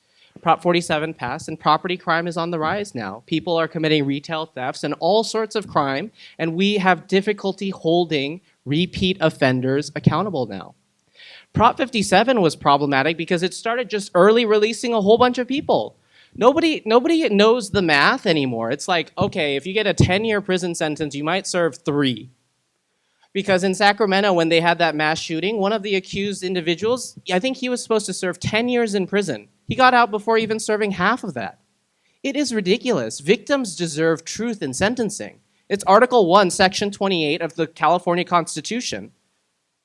Prop 47 passed and property crime is on the rise now. People are committing retail thefts and all sorts of crime, and we have difficulty holding repeat offenders accountable now. Prop 57 was problematic because it started just early releasing a whole bunch of people. Nobody knows the math anymore. It's like, okay, if you get a 10-year prison sentence, you might serve 3. Because in Sacramento, when they had that mass shooting, one of the accused individuals, I think he was supposed to serve 10 years in prison. He got out before even serving half of that. It is ridiculous. Victims deserve truth in sentencing. It's Article 1, Section 28 of the California Constitution,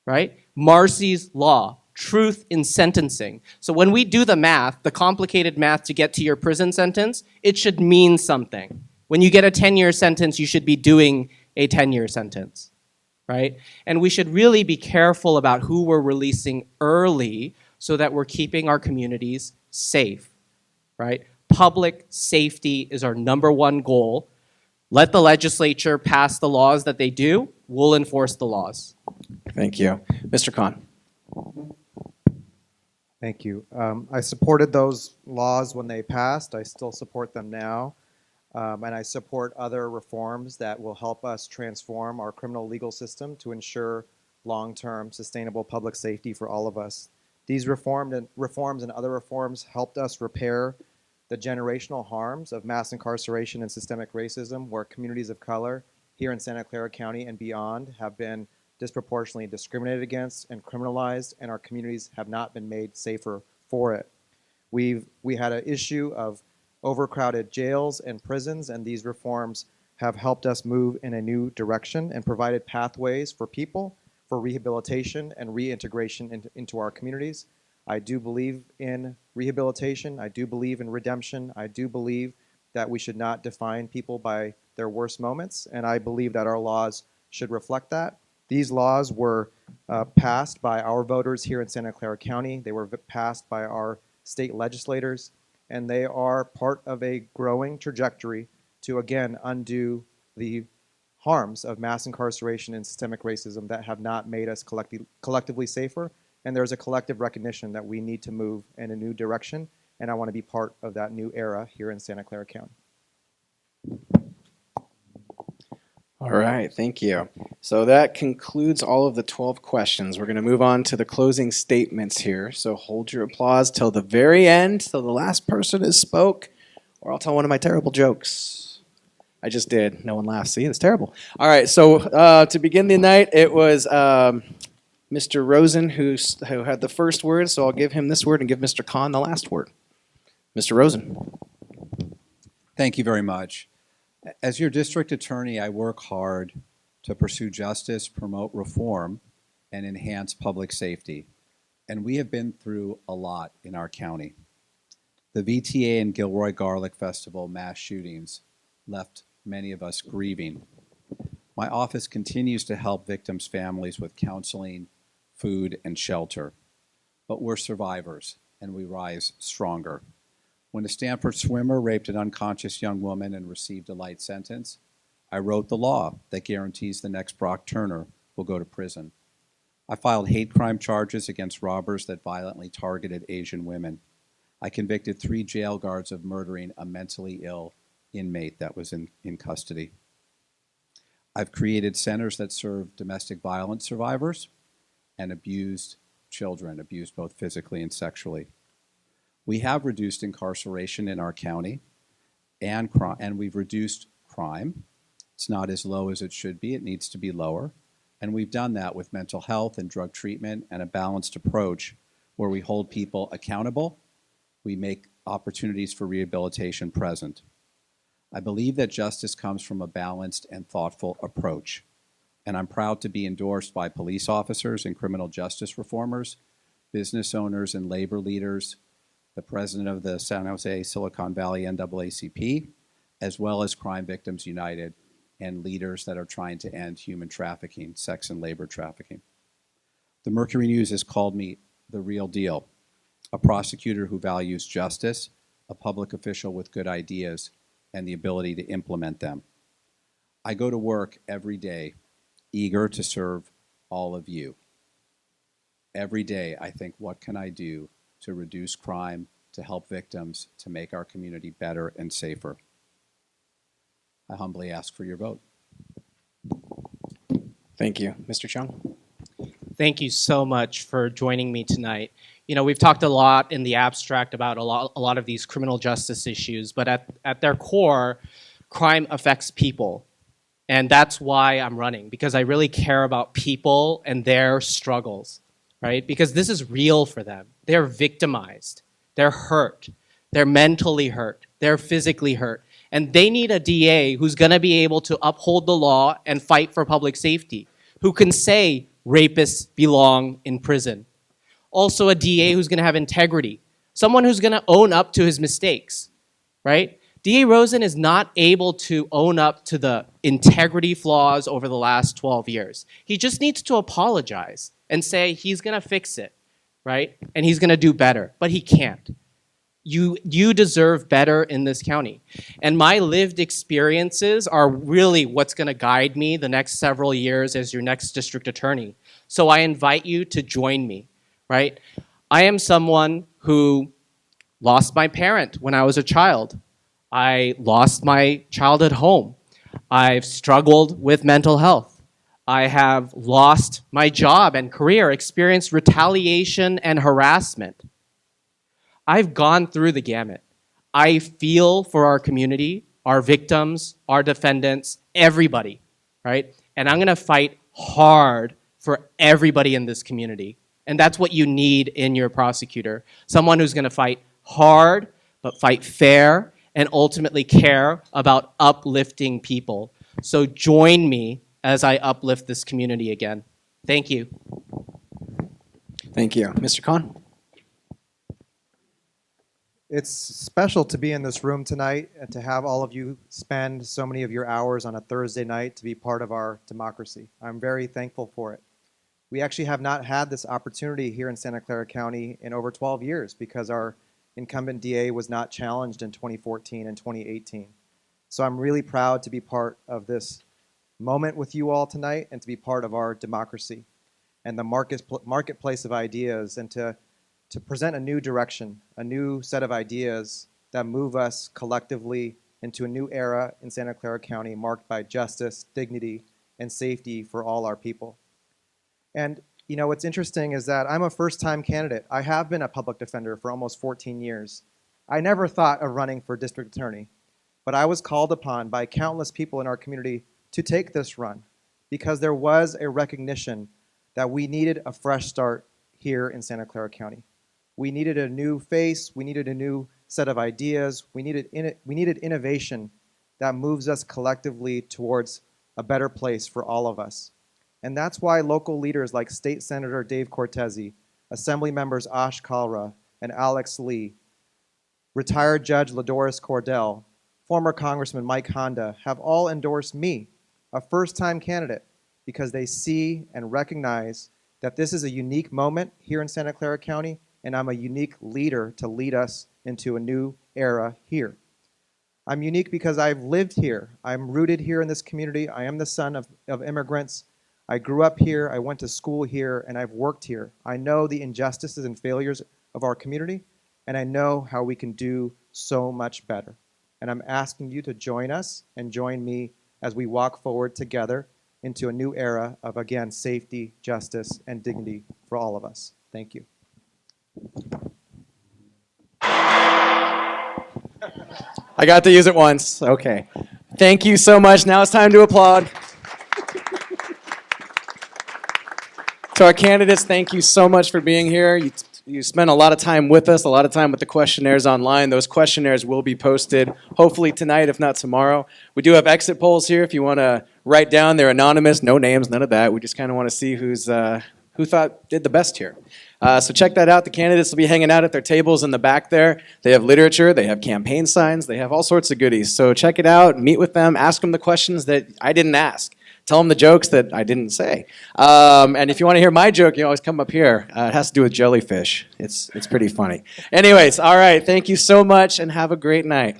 right? Marcy's Law. Truth in sentencing. So when we do the math, the complicated math to get to your prison sentence, it should mean something. When you get a 10-year sentence, you should be doing a 10-year sentence, right? And we should really be careful about who we're releasing early so that we're keeping our communities safe, right? Public safety is our #1 goal. Let the legislature pass the laws that they do. We'll enforce the laws. Thank you. Mr. Khan. Thank you. I supported those laws when they passed. I still support them now. And I support other reforms that will help us transform our criminal legal system to ensure long-term sustainable public safety for all of us. These reforms and other reforms helped us repair the generational harms of mass incarceration and systemic racism, where communities of color here in Santa Clara County and beyond have been disproportionately discriminated against and criminalized, and our communities have not been made safer for it. We had an issue of overcrowded jails and prisons, and these reforms have helped us move in a new direction and provided pathways for people for rehabilitation and reintegration into our communities. I do believe in rehabilitation. I do believe in redemption. I do believe that we should not define people by their worst moments, and I believe that our laws should reflect that. These laws were passed by our voters here in Santa Clara County. They were passed by our state legislators, and they are part of a growing trajectory to, again, undo the harms of mass incarceration and systemic racism that have not made us collectively safer. And there's a collective recognition that we need to move in a new direction, and I want to be part of that new era here in Santa Clara County. All right, thank you. So that concludes all of the 12 questions. We're going to move on to the closing statements here. So hold your applause till the very end, till the last person has spoke, or I'll tell one of my terrible jokes. I just did. No one laughed. See, it's terrible. All right, so to begin the night, it was Mr. Rosen who had the first word, so I'll give him this word and give Mr. Khan the last word. Mr. Rosen. Thank you very much. As your district attorney, I work hard to pursue justice, promote reform, and enhance public safety. And we have been through a lot in our county. The VTA and Gilroy Garlic Festival mass shootings left many of us grieving. My office continues to help victims' families with counseling, food, and shelter. But we're survivors, and we rise stronger. When a Stanford swimmer raped an unconscious young woman and received a light sentence, I wrote the law that guarantees the next Brock Turner will go to prison. I filed hate crime charges against robbers that violently targeted Asian women. I convicted 3 jail guards of murdering a mentally ill inmate that was in custody. I've created centers that serve domestic violence survivors and abused children, abused both physically and sexually. We have reduced incarceration in our county, and we've reduced crime. It's not as low as it should be. It needs to be lower. And we've done that with mental health and drug treatment and a balanced approach where we hold people accountable, we make opportunities for rehabilitation present. I believe that justice comes from a balanced and thoughtful approach, and I'm proud to be endorsed by police officers and criminal justice reformers, business owners and labor leaders, the president of the San Jose Silicon Valley NAACP, as well as Crime Victims United and leaders that are trying to end human trafficking, sex and labor trafficking. The Mercury News has called me the real deal, a prosecutor who values justice, a public official with good ideas, and the ability to implement them. I go to work every day eager to serve all of you. Every day I think, what can I do to reduce crime, to help victims, to make our community better and safer? I humbly ask for your vote. Thank you. Mr. Chung? Thank you so much for joining me tonight. You know, we've talked a lot in the abstract about a lot of these criminal justice issues, but at their core, crime affects people. And that's why I'm running, because I really care about people and their struggles, right? Because this is real for them. They're victimized. They're hurt. They're mentally hurt. They're physically hurt. And they need a DA who's going to be able to uphold the law and fight for public safety, who can say rapists belong in prison. Also a DA who's going to have integrity, someone who's going to own up to his mistakes, right? DA Rosen is not able to own up to the integrity flaws over the last 12 years. He just needs to apologize and say he's going to fix it, right? And he's going to do better, but he can't. You deserve better in this county. And my lived experiences are really what's going to guide me the next several years as your next district attorney. So I invite you to join me, right? I am someone who lost my parent when I was a child. I lost my childhood home. I've struggled with mental health. I have lost my job and career, experienced retaliation and harassment. I've gone through the gamut. I feel for our community, our victims, our defendants, everybody, right? And I'm gonna fight hard for everybody in this community. And that's what you need in your prosecutor. Someone who's gonna fight hard, but fight fair, and ultimately care about uplifting people. So join me as I uplift this community again. Thank you. Thank you. Mr. Khan? It's special to be in this room tonight and to have all of you spend so many of your hours on a Thursday night to be part of our democracy. I'm very thankful for it. We actually have not had this opportunity here in Santa Clara County in over 12 years because our incumbent DA was not challenged in 2014 and 2018. So I'm really proud to be part of this moment with you all tonight and to be part of our democracy and the marketplace of ideas, and to present a new direction, a new set of ideas that move us collectively into a new era in Santa Clara County marked by justice, dignity, and safety for all our people. And you know, what's interesting is that I'm a first-time candidate. I have been a public defender for almost 14 years. I never thought of running for district attorney, but I was called upon by countless people in our community to take this run because there was a recognition that we needed a fresh start here in Santa Clara County. We needed a new face, we needed a new set of ideas, we needed innovation that moves us collectively towards a better place for all of us. And that's why local leaders like State Senator Dave Cortese, Assembly members Ash Clara and Alex Lee, retired Judge Ladoris Cordell, former Congressman Mike Honda have all endorsed me, a first-time candidate, because they see and recognize that this is a unique moment here in Santa Clara County, and I'm a unique leader to lead us into a new era here. I'm unique because I've lived here. I'm rooted here in this community. I am the son of immigrants. I grew up here, I went to school here, and I've worked here. I know the injustices and failures of our community, and I know how we can do so much better. And I'm asking you to join us and join me as we walk forward together into a new era of, again, safety, justice, and dignity for all of us. Thank you. I got to use it once. Okay. Thank you so much. Now it's time to applaud. To our candidates, thank you so much for being here. You you spent a lot of time with us, a lot of time with the questionnaires online. Those questionnaires will be posted hopefully tonight, if not tomorrow. We do have exit polls here if you want to write down. They're anonymous, no names, none of that. We just kind of want to see who did the best here. So check that out. The candidates will be hanging out at their tables in the back there. They have literature, they have campaign signs, they have all sorts of goodies. So check it out, meet with them, ask them the questions that I didn't ask. Tell them the jokes that I didn't say. And if you want to hear my joke, you always come up here. It has to do with jellyfish. It's pretty funny. Anyways, all right. Thank you so much and have a great night.